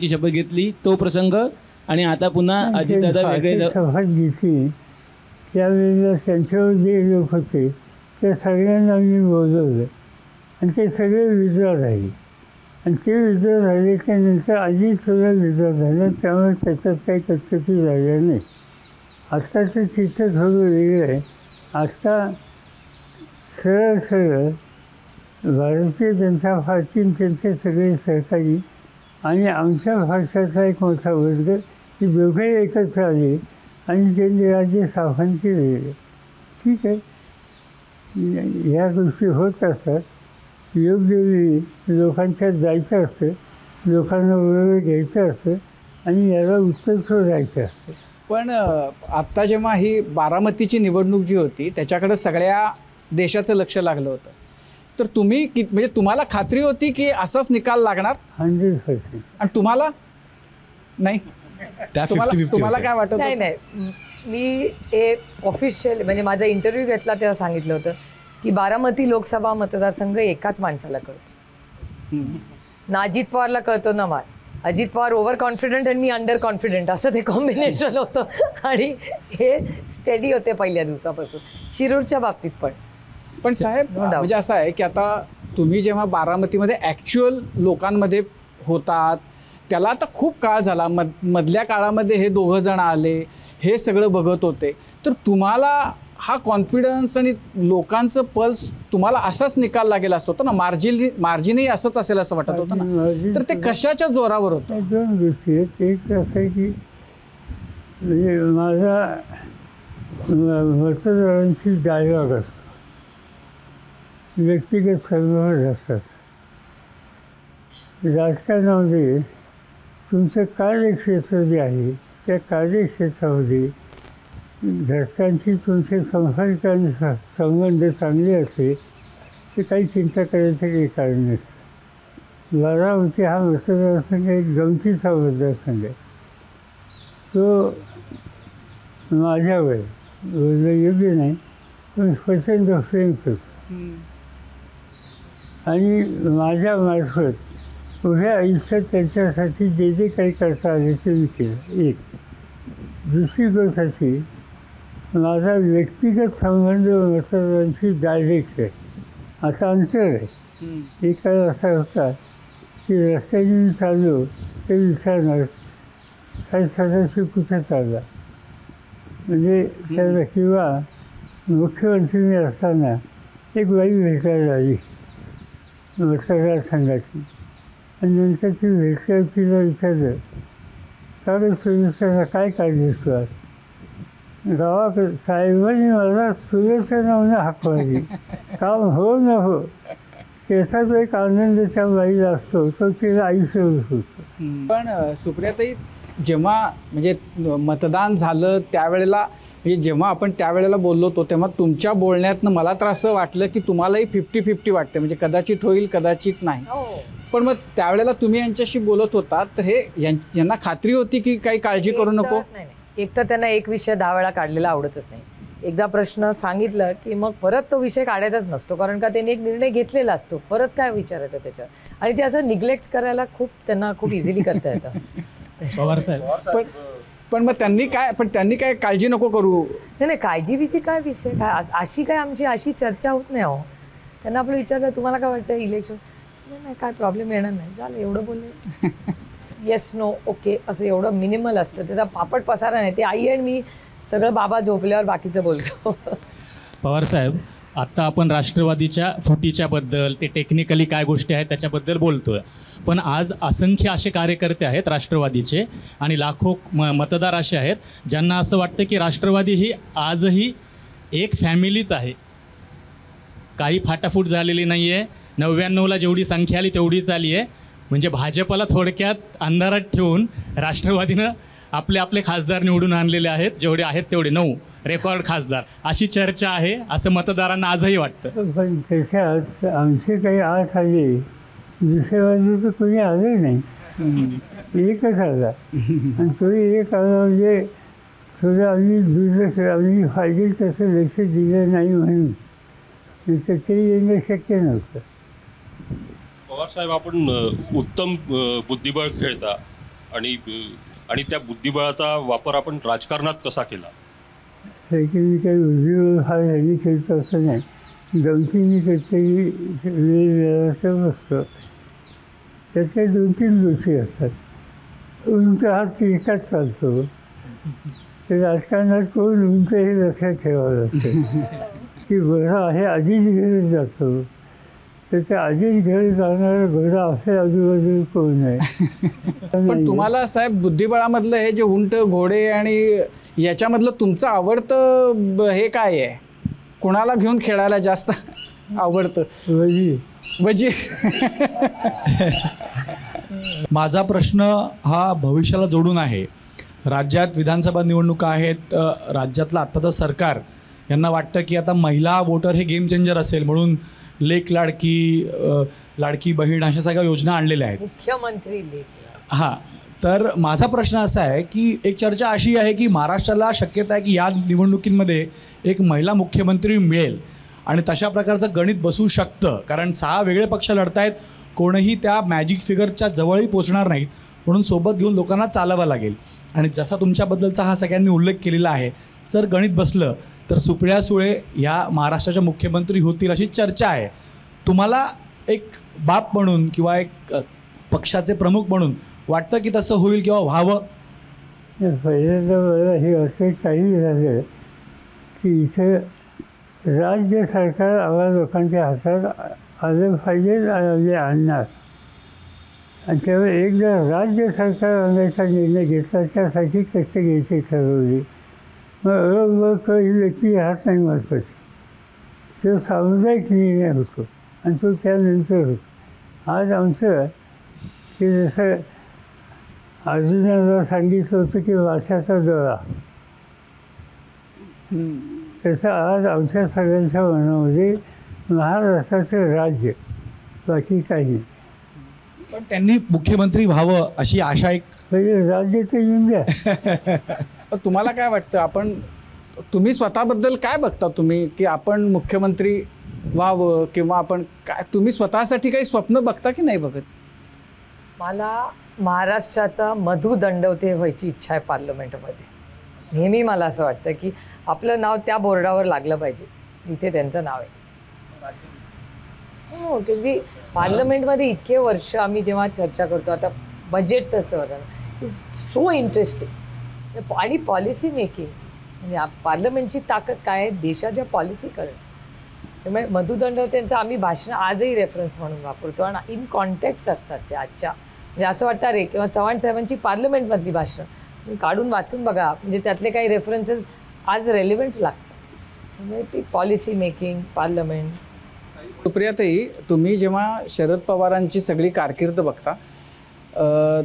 शपथ घेतली तो प्रसंग, आणि आता पुन्हा अजितदादा वेगळे शपथ घेतली त्यावेळेला त्यांच्यावर जे लोक होते त्या सगळ्यांना मी बोलवलं आणि ते सगळे विड्रॉ राहिले. आणि ते विड्रॉ राहिल्याच्या नंतर अजितसुद्धा विड्रॉ झालं, त्यामुळे त्याच्यात काही कटकटी झाल्या नाही. आत्ताचं चित्र थोडं वेगळं आहे. आत्ता सरळ भारतीय जनता पार्टी त्यांचे सगळे सहकारी आणि आमच्या पक्षाचा एक मोठा वर्ग ही दोघेही एकत्र आले आणि त्यांनी राज्य साफांची वेगळे. ठीक आहे, ह्या गोष्टी होत असतात. योग्य वेळी लोकांच्यात जायचं असतं, लोकांना बरोबर घ्यायचं असतं आणि याला उत्तर शोधायचं असतं. पण आत्ता जेव्हा ही बारामतीची निवडणूक जी होती त्याच्याकडे सगळ्या देशाचं लक्ष लागलं होतं, तर तुम्ही म्हणजे तुम्हाला खात्री होती की असाच निकाल लागणार? 100%. आणि तुम्हाला नाही? तुम्हाला काय वाटत? नाही, मी एक ऑफिशियल म्हणजे माझा इंटरव्ह्यू घेतला तेव्हा सांगितलं होतं की बारामती लोकसभा मतदारसंघ एकाच माणसाला कळतो. ना अजित पवारला कळतो ना मला. अजित पवार ओव्हर कॉन्फिडंट आणि मी अंडर कॉन्फिडंट असं ते कॉम्बिनेशन होतं आणि हे स्टेडी होते पहिल्या दिवसापासून शिरूरच्या बाबतीत पण साहेब म्हणजे असं आहे की आता तुम्ही जेव्हा बारामतीमध्ये ॲक्च्युअल लोकांमध्ये होतात त्याला आता खूप काळ झाला. मधल्या काळामध्ये हे 2 जण आले, हे सगळं बघत होते, तर तुम्हाला हा कॉन्फिडन्स आणि लोकांचं पल्स तुम्हाला असाच निकाल लागेल असं होतं ना? मार्जिनही असंच असेल असं वाटत होतं ना? तर ते कशाच्या जोरावर होतं? 2 गोष्टी आहेत. एक असं आहे की म्हणजे माझा मतदारांशी डायलॉग असतो, व्यक्तिगत संघर्ष असतात. राजकारणामध्ये तुमचं कार्यक्षेत्र जे आहे त्या कार्यक्षेत्रामध्ये घटकांशी तुमचे संपर्क आणि संबंध चांगले असले तर काही चिंता करायचं काही कारण नसतं. बारामती हा मतदारसंघ एक गमतीचा मतदारसंघ आहे. तो माझ्यावर बोलणं योग्य नाही पण प्रचंड प्रेम करतो आणि माझ्या मार्फत पुढे आयुष्यात त्यांच्यासाठी जे जे काही करता आले ते मी केलं. एक दुसरी गोष्ट अशी, माझा व्यक्तिगत संबंध मतदारांशी डायरेक्ट आहे. असा अंतर आहे. एक काळ असा होता की रस्त्याने मी चाललो ते विचारणार काही सदस्य कुठे चालला, म्हणजे त्याला किंवा मुख्यमंत्री मी असताना एक बाई भेटायला आली मतदारसंघाची आणि नंतर ती भेटल्यावर तिला विचारलं का रे सुरेशाला काय काढलीस तू आज? गावाकडे साहेबांनी मला सुरेशा नावानं हाक मारली. काम हो न हो त्याचा जो एक आनंद त्या बाईला असतो तो तिला आयुष्यभर होतो. पण सुप्रियाताई, जेव्हा म्हणजे मतदान झालं त्यावेळेला म्हणजे जेव्हा आपण त्यावेळेला बोललो होतो तेव्हा तुमच्या बोलण्यातनं मला तर असं वाटलं की तुम्हालाही 50-50 वाटते, म्हणजे कदाचित होईल कदाचित नाही. पण मग त्यावेळेला तुम्ही यांच्याशी बोलत होता तर हे यांना खात्री होती की काही काळजी करू नको? एक तर त्यांना एक विषय 10 वेळा काढलेला आवडतच नाही. एकदा प्रश्न सांगितलं की मग परत तो विषय काढायचाच नसतो, कारण का त्यांनी एक निर्णय घेतलेला असतो, परत काय विचारायचं त्याच्यावर. आणि ते असं निग्लेक्ट करायला त्यांना खूप इझिली करता येतं. पवार साहेब पण मग त्यांनी काय काळजी नको करू? नाही, काळजी बिजी काय विषय काय अशी काय आमची अशी चर्चा होत नाही. हो, त्यांना आपलं विचारलं तुम्हाला काय वाटतं इलेक्शन, नाही काय प्रॉब्लेम येणार नाही, झालं एवढं बोलले. येस नो ओके असं एवढं मिनिमल असतं, त्याचा पापड पसारा नाही. ते आई आणि मी सगळं बाबा झोपल्यावर बाकीचं बोलतो. पवार साहेब, आत्ता आपण राष्ट्रवादीच्या फुटीच्याबद्दल ते टेक्निकली काय गोष्टी आहेत त्याच्याबद्दल बोलतोय, पण आज असंख्य असे कार्यकर्ते आहेत राष्ट्रवादीचे आणि लाखो मतदार असे आहेत ज्यांना असं वाटतं की राष्ट्रवादी ही आजही एक फॅमिलीच आहे. काही फाटाफूट झालेली नाही आहे. 99ला जेवढी संख्या आली तेवढीच आली आहे. म्हणजे भाजपला थोडक्यात अंधारात ठेवून राष्ट्रवादीनं आपले खासदार निवडून आणलेले आहेत, जेवढे आहेत तेवढे 9 रेकॉर्ड खासदार, अशी चर्चा आहे असं मतदारांना आजही वाटतं. पण त्याच्यात आमचे काही आठ आले दुसऱ्या बाजूचं कोणी आलं नाही, एकच आला. आणि तो एक आला म्हणजे थोडं आम्ही दुर्लक्ष, आम्ही पाहिजे तसं लक्ष दिलं नाही म्हणून, तर ते येणं शक्य नव्हतं. पवारसाहेब, आपण उत्तम बुद्धिबळ खेळता आणि त्या बुद्धिबळाचा वापर आपण राजकारणात कसा केला? की मी काही बुद्धिबळ फार ह्यानी खेळतो असं नाही, गमतीने कधीतरी वेळेचं बसतो. त्याच्या 2-3 गोष्टी असतात. उंच हा तिरकाच चालतो, ते राजकारणात कोण उंच हे लक्षात ठेवावं लागतं. की घोडा हे आधीच घरी जातो, तर त्या आधीच घरी जाणारा घोडा आपल्या आजूबाजूला कोण आहे. पण तुम्हाला साहेब बुद्धिबळामधलं हे जे उंट घोडे आणि याच्यामधलं तुमचं आवडतं हे काय आहे? कोणाला घेऊन खेळायला जास्त आवडतं? वजीर. माझा प्रश्न हा भविष्याला जोडून आहे. राज्यात विधानसभा निवडणुका आहेत. राज्यातलं आत्ताचं सरकार यांना वाटतं की आता महिला वोटर हे गेम चेंजर असेल, म्हणून लेक लाडकी, लाडकी बहीण अशा सगळ्या योजना आणलेल्या आहेत. मुख्यमंत्री हां, तर माझा प्रश्न असा आहे की एक चर्चा अशी आहे की महाराष्ट्राला शक्यता आहे की या निवडणुकींमध्ये एक महिला मुख्यमंत्री मिळेल आणि तशा प्रकारचं गणित बसू शकतं, कारण 6 वेगळे पक्ष लढत आहेत. कोणीही त्या मॅजिक फिगरच्या जवळही पोचणार नाहीत, म्हणून सोबत घेऊन लोकांना चालवावं लागेल. आणि जसा तुमच्याबद्दलचा हा सगळ्यांनी उल्लेख केलेला आहे, जर गणित बसलं तर सुप्रिया सुळे ह्या महाराष्ट्राच्या मुख्यमंत्री होतील अशी चर्चा आहे. तुम्हाला एक बाप म्हणून किंवा एक पक्षाचे प्रमुख म्हणून वाटतं की तसं होईल किंवा व्हावं? पहिल्यांदा मला हे असं काही झालं की इथं राज्य सरकार आम्हा लोकांच्या हातात आलं पाहिजे आणि आणणार. आणि त्यामुळे एकदा राज्य सरकार आणण्याचा निर्णय घेतला, त्यासाठी कसे घ्यायचे ठरवले. मग ही व्यक्ती राहत नाही महत्त्वाची, तो सामुदायिक निर्णय होतो आणि तो त्यानंतर होतो. आज आमचं की जसं अर्जुनाला सांगितलं होतं की वासाचा डोळा, तसं आज आमच्या सगळ्यांच्या मनामध्ये महाराष्ट्राचं राज्य, बाकी काही. पण त्यांनी मुख्यमंत्री व्हावं अशी आशा एक राज्य तर येऊन द्या. तुम्हाला काय वाटतं, तुम्ही स्वतःबद्दल काय बघता तुम्ही की आपण मुख्यमंत्री व्हावं किंवा आपण काय, तुम्ही स्वतःसाठी काही स्वप्न बघता की नाही बघत? मला महाराष्ट्राचा मधु दंडवते व्हायची इच्छा आहे पार्लमेंटमध्ये. नेहमी मला असं वाटतं की आपलं नाव त्या बोर्डावर लागलं पाहिजे जिथे त्यांचं नाव आहे. हो, की पार्लमेंटमध्ये इतके वर्ष आम्ही जेव्हा चर्चा करतो, आता बजेटचं सवरण सो इंटरेस्टिंग, आणि पॉलिसी मेकिंग, म्हणजे पार्लमेंटची ताकद काय आहे, देशाच्या पॉलिसी करणं. त्यामुळे मधु दंडवतेंचं आम्ही भाषण आजही रेफरन्स म्हणून वापरतो आणि इन कॉन्टेक्स्ट असतात ते आजच्या. म्हणजे असं वाटतं रे, किंवा चव्हाण साहेबांची पार्लमेंटमधली भाषणं तुम्ही काढून वाचून बघा, म्हणजे त्यातले काही रेफरन्सेस आज रेलिव्हंट लागतात. त्यामुळे ती पॉलिसी मेकिंग, पार्लमेंट. सुप्रियाताई, तुम्ही जेव्हा शरद पवारांची सगळी कारकीर्द बघता,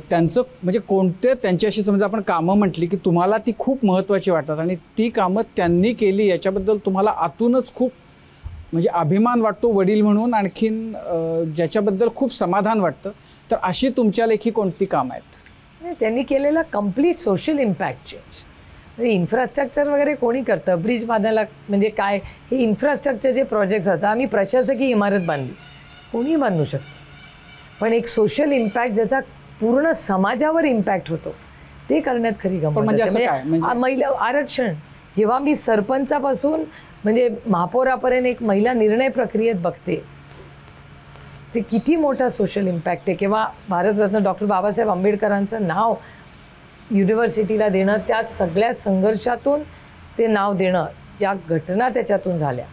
त्यांचं म्हणजे कोणते त्यांची अशी समजा आपण कामं म्हटली की तुम्हाला ती खूप महत्त्वाची वाटतात आणि ती कामं त्यांनी केली याच्याबद्दल तुम्हाला आतूनच खूप म्हणजे अभिमान वाटतो वडील म्हणून, आणखीन ज्याच्याबद्दल खूप समाधान वाटतं, तर अशी तुमच्या लेखी कोणती कामं आहेत? त्यांनी केलेला कम्प्लीट सोशल इम्पॅक्ट चेंज. म्हणजे इन्फ्रास्ट्रक्चर वगैरे कोणी करतं, ब्रिज बांधायला म्हणजे काय, हे इन्फ्रास्ट्रक्चर जे प्रोजेक्ट्स असतात, आम्ही प्रशासकीय इमारत बांधली, कोणीही बांधू शकतो, पण एक सोशल इम्पॅक्ट ज्याचा पूर्ण समाजावर इम्पॅक्ट होतो ते करण्यात खरी गंमत. म्हणजे महिला आरक्षण, जेव्हा मी सरपंचापासून म्हणजे महापौरापर्यंत एक महिला निर्णय प्रक्रियेत बघते, ते किती मोठा सोशल इम्पॅक्ट आहे. किंवा भारतरत्न डॉक्टर बाबासाहेब आंबेडकरांचं नाव युनिव्हर्सिटीला देणं, त्या सगळ्या संघर्षातून ते नाव देणं, ज्या घटना त्याच्यातून झाल्या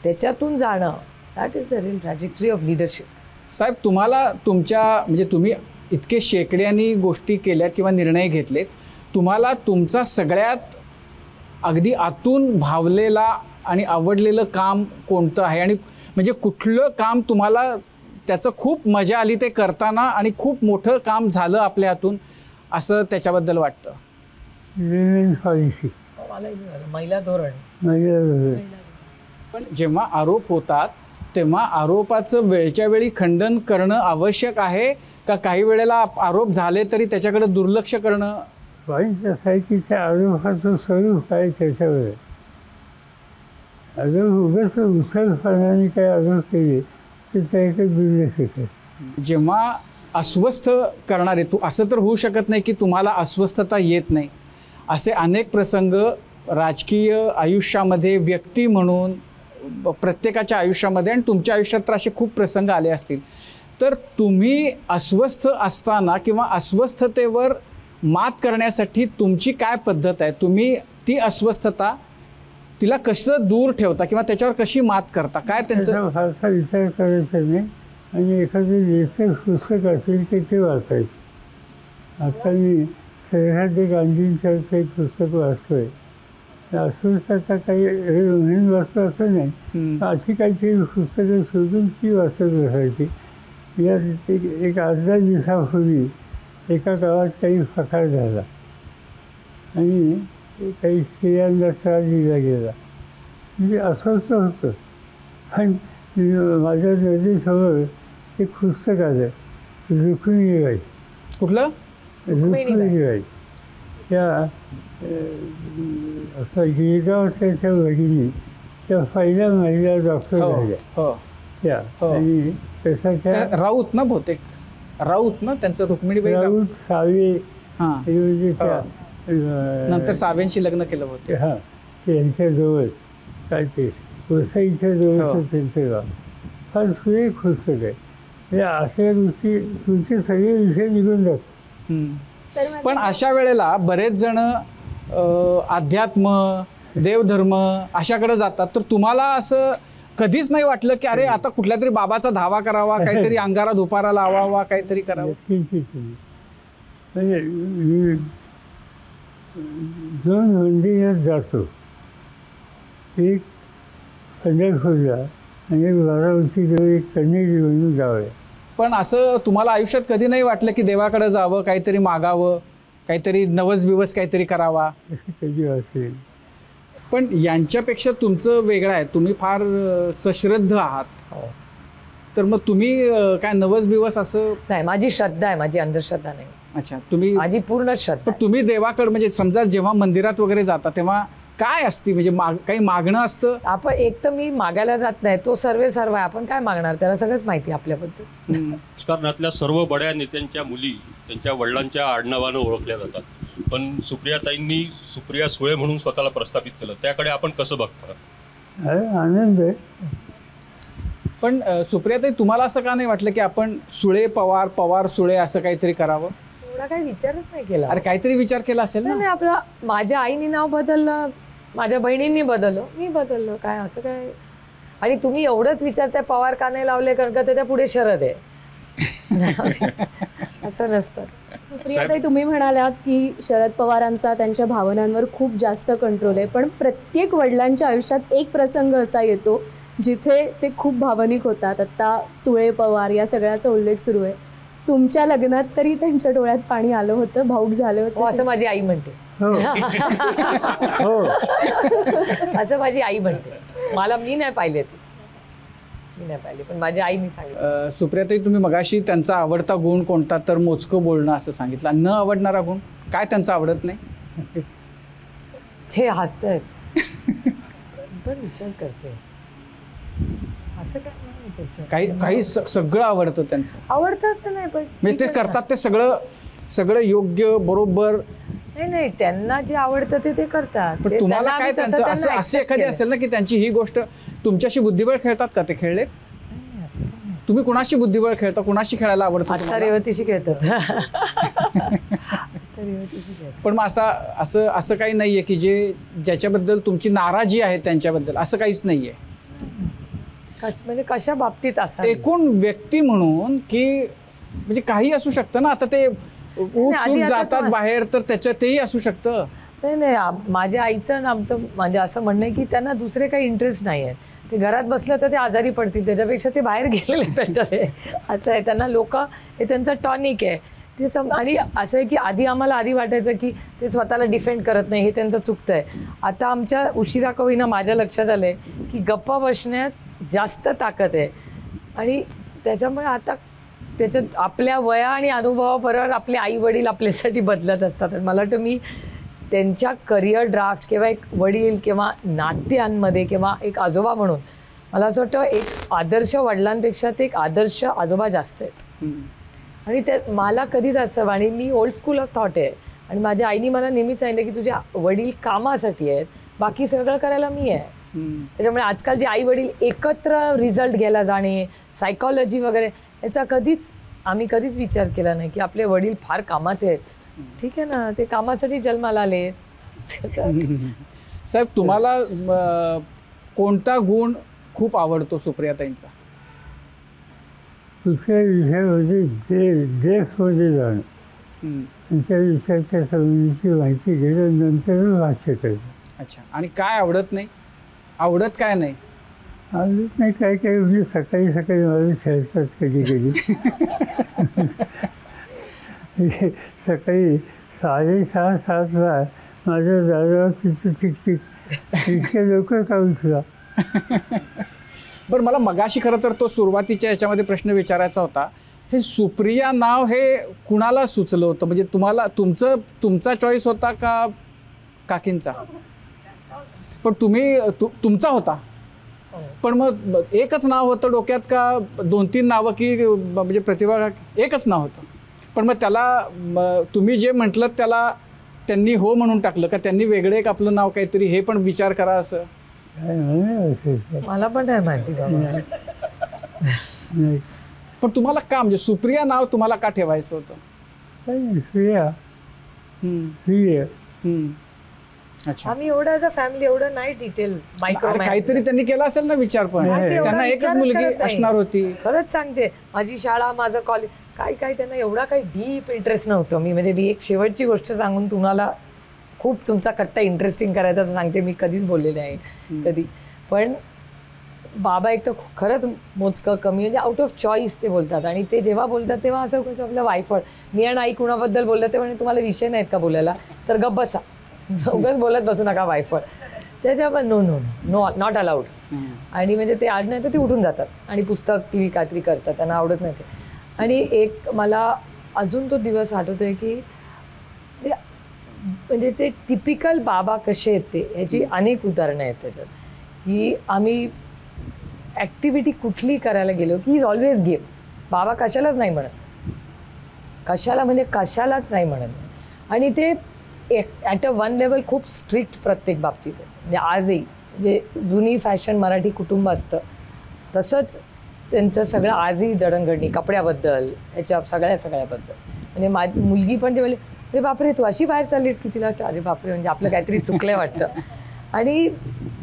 त्याच्यातून जाणं, that is the real trajectory of leadership. साहेब, तुम्हाला तुमच्या म्हणजे तुम्ही इतके शेकड्यांनी गोष्टी केल्यात किंवा निर्णय घेतलेत, तुम्हाला तुमचा सगळ्यात अगदी आतून भावलेला आणि आवडलेलं काम कोणतं आहे, आणि म्हणजे कुठलं काम तुम्हाला त्याचं खूप मजा आली ते करताना आणि खूप मोठं काम झालं आपल्या हातून असं त्याच्याबद्दल वाटतं? पॉलिसी, महिला धोरण. पण जेव्हा आरोप होतात तेव्हा आरोपाचं वेळच्या वेळी खंडन करणं आवश्यक आहे का काही वेळेला आरोप झाले तरी त्याच्याकडे दुर्लक्ष करणं? पॉईंट असा आहे की त्या आरोपाचं स्वरूप काय त्याच्यावर आहे. आरोप उगाच उचलपणाने काही आरोप केले तर त्याकडे दुर्लक्ष होतं. जेव्हा अस्वस्थ करणारे, तू असं तर होऊ शकत नाही की तुम्हाला अस्वस्थता येत नाही. असे अनेक प्रसंग राजकीय आयुष्यामध्ये, व्यक्ती म्हणून प्रत्येकाच्या आयुष्यामध्ये आणि तुमच्या आयुष्यात तर असे खूप प्रसंग आले असतील. तर तुम्ही अस्वस्थ असताना किंवा अस्वस्थतेवर मात करण्यासाठी तुमची काय पद्धत आहे? तुम्ही ती अस्वस्थता तिला कसं दूर ठेवता किंवा त्याच्यावर कशी मात करता? काय त्यांचं फारसा विचार करायचा नाही आणि एखादं लेखक पुस्तक असेल तर ते वाचायचं. आता मी सह्याद्री गांधींचं एक पुस्तक वाचतोय. अस्वस्थता काही म्हणून वाचतो असं नाही, अशी काहीतरी पुस्तकं शोधून ती वाचत बसायची. यात एक अर्ध्या दिवसापूर्वी एका गावात काही प्रकार झाला आणि काही स्त्रियांना त्रास दिला गेला. म्हणजे अस्वस्थ होतं. पण माझ्या नजरेसमोर एक पुस्तक आलं, रुक्मिणीबाई. कुठलं? रुक्मिणीबाई. त्या असं गिरगावच्या भगिनी त्या पहिल्या महिला डॉक्टर झाल्या त्या. आणि तसा त्या राऊत ना, बहुतेक राऊत ना त्यांचं, रुक्मिणीबाई राऊत सावे. म्हणजे त्या नंतर सावेंशी लग्न केलं होतं. हां, त्यांच्याजवळ काय ते वसईच्या जवळचं त्यांचं गाव. फार सुरेख पुस्तक आहे. म्हणजे अशा गोष्टी तुमचे सगळे विषय निघून जातात. पण अशा वेळेला बरेच जण अध्यात्म, देवधर्म अशाकडे जातात. तर तुम्हाला असं कधीच नाही वाटलं की अरे आता कुठल्या तरी बाबाचा धावा करावा, काहीतरी अंगारा धुपारा लावावा, काहीतरी करावं? म्हणजे मी 2 मंदिरात जातो. एक पंढरपूरला आणि बारामतीजवळ एक कन्हेरी म्हणून गाव आहे. पण असं तुम्हाला आयुष्यात कधी नाही वाटलं की देवाकडे जावं, काहीतरी मागावं, काहीतरी नवस बिवस काहीतरी करावा? कधी वाचले. पण यांच्यापेक्षा तुमचं वेगळं आहे. तुम्ही फार सश्रद्ध आहात. तर मग तुम्ही काय नवस बिवस असं? नाही, माझी श्रद्धा आहे, माझी अंधश्रद्धा नाही. अच्छा, तुम्ही माझी पूर्ण श्रद्धा. पण तुम्ही देवाकडे म्हणजे समजा जेव्हा मंदिरात वगैरे जाता तेव्हा काय असते, म्हणजे काही मागणं असतं? आपण एक तर मी मागायला जात नाही, तो सर्व आहे. आपण काय मागणार? त्याला सगळंच माहिती आपल्याबद्दल. राजकारणातल्या सर्व बड्या नेत्यांच्या मुली त्यांच्या वडिलांच्या आडनावानं ओळखल्या जातात. पण सुप्रियाताईंनी सुप्रिया सुळे म्हणून स्वतःला प्रस्थापित केलं. त्याकडे आपण कसं बघता? आनंद आहे. पण सुप्रियाताई, तुम्हाला असं का नाही वाटलं की आपण सुळे पवार, पवार सुळे असं काहीतरी करावं? एवढा काही विचारच नाही केला. अरे काहीतरी विचार केला असेल ना? नाही, आपलं माझ्या आईने नाव बदललं, माझ्या बहिणींनी बदललं, मी बदललं. काय असं काय? आणि तुम्ही एवढंच विचारताय पवार का नाही लावले, कारण का त्याच्या पुढे शरद आहे. असं नसतं. सुप्रियाताई, तुम्ही म्हणालात की शरद पवारांचा त्यांच्या भावनांवर खूप जास्त कंट्रोल आहे. पण प्रत्येक वडिलांच्या आयुष्यात एक प्रसंग असा येतो जिथे ते खूप भावनिक होतात. आत्ता सुळे पवार या सगळ्याचा उल्लेख सुरू आहे. तुमच्या लग्नात तरी त्यांच्या डोळ्यात पाणी आलं होतं, भाऊक झालं होतं. असं माझी आई म्हणते. असं माझी आई म्हणते. मी नाही पाहिले ते, मी नाही पाहिले, पण माझ्या आईने सांगितलं. सुप्रियाताई, तुम्ही मगाशी त्यांचा आवडता गुण कोणता, तर मोजकं बोलणं असं सांगितलं. न आवडणारा गुण काय त्यांचा आवडत नाही? ते हसतायत. पण विचार करते असं काय नाही. काही सगळं आवडतं त्यांचं. आवडतं असं नाही, पण म्हणजे ते करतात ते सगळं योग्य, बरोबर. नाही, त्यांना जे आवडतं ते करतात. पण तुम्हाला काय त्यांचं असं एखादी असेल ना की त्यांची ही गोष्ट तुमच्याशी बुद्धिबळ खेळतात का? ते खेळले? तुम्ही कुणाशी बुद्धिबळ खेळता, कुणाशी खेळायला आवडतं? आता रेवतीशी खेळतात. पण मग असं काही नाहीये की ज्याच्याबद्दल तुमची नाराजी आहे त्यांच्याबद्दल, असं काहीच नाहीये? म्हणजे कशा बाबतीत असं? एकूण व्यक्ती म्हणून की म्हणजे काही असू शकतं ना. आता ते उठ जातात बाहेर, तर तेही असू शकतं. नाही, माझ्या आईचं आणि आमचं म्हणजे असं म्हणणं आहे की त्यांना दुसरे काही इंटरेस्ट नाही आहे. ते घरात बसलं तर ते आजारी पडतील, त्याच्यापेक्षा ते बाहेर गेलेले बेटर आहे. असं आहे. त्यांना लोक हे त्यांचं टॉनिक आहे ते आणि असं आहे की आधी वाटायचं की ते स्वतःला डिफेंड करत नाही, हे त्यांचं चुकतं आहे. आता आमच्या उशिरा का होईना माझ्या लक्षात आलं आहे की गप्पा बसण्यात जास्त ताकद आहे आणि त्याच्यामुळे आता त्याच्यात आपल्या वया आणि अनुभवाबरोबर आपले आई वडील आपल्यासाठी बदलत असतात. आणि मला वाटतं मी त्यांच्या करिअर ड्राफ्ट किंवा एक वडील किंवा नात्यांमध्ये किंवा एक आजोबा म्हणून मला असं वाटतं एक आदर्श वडिलांपेक्षा ते एक आदर्श आजोबा जास्त आहेत. आणि ते मला कधीच असं, आणि मी ओल्ड स्कूल ऑफ थॉट आहे आणि माझ्या आईने मला नेहमीच सांगितलं की तुझे वडील कामासाठी आहेत, बाकी सगळं करायला मी आहे. त्याच्यामुळे आजकाल जे आई वडील एकत्र रिझल्ट घ्यायला जाणे, सायकॉलॉजी वगैरे, याचा आम्ही कधीच विचार केला नाही की आपले वडील फार कामात आहेत. ठीक आहे ना, ते कामासाठी जन्माला आले. साहेब, तुम्हाला कोणता गुण खूप आवडतो सुप्रियाताईंचा? दुसऱ्या विषयामध्ये डेफमध्ये जाणं, त्यांच्या विषयाच्या संबंधीची माहिती घेणं, नंतर भाष्य करणं. अच्छा, आणि काय आवडत नाही? आवडत काय नाही? आवडत नाही काय काय म्हणजे सकाळी सकाळी मला छळतात कधी कधी. सकाळी 6:30-7ला माझ्या दादावर तिचं चिकचिक, इतक्या लवकर का उठला? बरं, मला मगाशी खरं तर तो सुरुवातीच्या याच्यामध्ये प्रश्न विचारायचा होता. हे सुप्रिया नाव हे कुणाला सुचलं होतं? म्हणजे तुम्हाला तुमचा चॉईस होता का काकींचा? पण तुमचा होता, पण मग एकच नाव होतं डोक्यात का 2-3 नावं, की म्हणजे प्रतिभा एकच नाव होतं? पण मग त्याला तुम्ही जे म्हटलं त्याला त्यांनी हो म्हणून टाकलं का त्यांनी वेगळं एक आपलं नाव काहीतरी हे पण विचार करा असं? मला पण नाही माहिती. पण तुम्हाला का, म्हणजे सुप्रिया नाव तुम्हाला का ठेवायचं होतं? अच्छा, आम्ही एवढं ॲज अ फॅमिली एवढं नाही डिटेल मायक्रो काहीतरी त्यांनी केला असेल ना विचार, पण त्यांना एकच मुलगी असणार होती. खरंच सांगते, माझी शाळा, माझं कॉलेज, काय त्यांना एवढा काही डीप इंटरेस्ट नव्हतं. मी एक शेवटची गोष्ट सांगून तुम्हाला खूप तुमचा कट्टा इंटरेस्टिंग करायचा सांगते. मी कधीच बोललेले आहे कधी, पण बाबा एक तर खरंच मोजकं कमी, म्हणजे आउट ऑफ चॉईस ते बोलतात. आणि ते जेव्हा बोलतात तेव्हा असं कसं आपलं वायफळ, मी आणि आई कुणाबद्दल बोललं ते म्हणजे तुम्हाला विषय नाहीत का बोलायला, तर गप्प बसा, उगाच बोलत बसू नका वायफळ. त्याच्यावर नो नॉट अलाउड. आणि म्हणजे ते आड नाही तर ते उठून जातात आणि पुस्तक टी व्ही काहीतरी करतात, त्यांना आवडत नाही ते. आणि एक मला अजून तो दिवस आठवतो आहे की म्हणजे ते टिपिकल बाबा कसे आहेत ते, ह्याची अनेक उदाहरणं आहेत त्याच्यात. की आम्ही ॲक्टिव्हिटी कुठली करायला गेलो की इज ऑलवेज गिव्ह. बाबा कशालाच नाही म्हणत, कशालाच नाही म्हणत. आणि ते ॲट अ वन लेवल खूप स्ट्रिक्ट प्रत्येक बाबतीत आहे. म्हणजे आजही जे जुनी फॅशन मराठी कुटुंब असतं तसंच त्यांचं सगळं आजही जडणघडणी, कपड्याबद्दल, ह्याच्या सगळ्याबद्दल. म्हणजे मुलगी पण ते बोलले, अरे बापरे तू अशी बाहेर चाललीस की, तिला अरे बापरे म्हणजे आपलं काहीतरी चुकलं वाटतं. आणि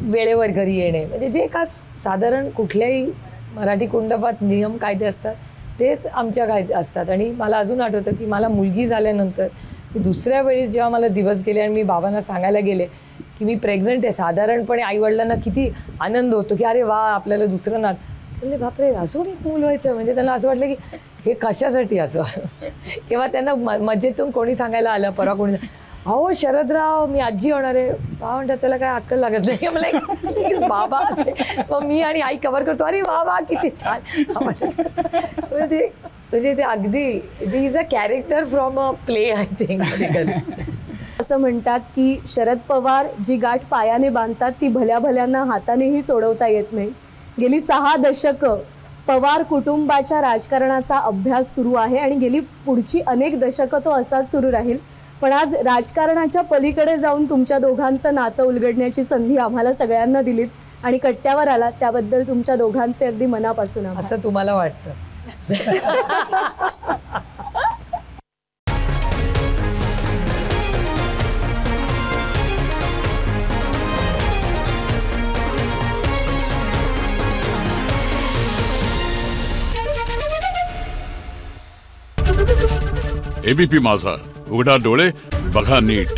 वेळेवर घरी येणे, म्हणजे जे का साधारण कुठल्याही मराठी कुटुंबात नियम कायदे असतात तेच आमच्या कायदे असतात. आणि मला अजून आठवतं की मला मुलगी झाल्यानंतर दुसऱ्या वेळेस जेव्हा मला दिवस गेले आणि मी बाबांना सांगायला गेले की मी प्रेग्नंट आहे, साधारणपणे आईवडिलांना किती आनंद होतो की अरे वा आपल्याला दुसरं नात. म्हणजे बापरे अजून एक मूल व्हायचं, म्हणजे त्यांना असं वाटलं की हे कशासाठी असं. किंवा त्यांना मजेतून कोणी सांगायला आलं, परवा कोणी, अहो शरदराव मी आजी होणार आहे. बाबा म्हणतात त्याला काय अक्कल लागत नाही. मला बाबा, मग मी आणि आई कव्हर करतो, अरे वा वा किती छान. म्हणजे ते अगदी is a character from a play I think. असं म्हणतात की शरद पवार जी गाठ पायाने बांधतात ती भल्या भल्यांना हातानेही सोडवता येत नाही. गेली 6 दशकं पवार कुटुंबाच्या राजकारणाचा अभ्यास सुरू आहे आणि गेली पुढची अनेक दशकं तो असाच सुरू राहील. पण आज राजकारणाच्या पलीकडे जाऊन तुमच्या दोघांचं नातं उलगडण्याची संधी आम्हाला सगळ्यांना दिलीत आणि कट्ट्यावर आलात त्याबद्दल तुमच्या दोघांचे अगदी मनापासून आभार. असं तुम्हाला वाटतं? एबीपी माझा, उघडा डोळे बघा नीट.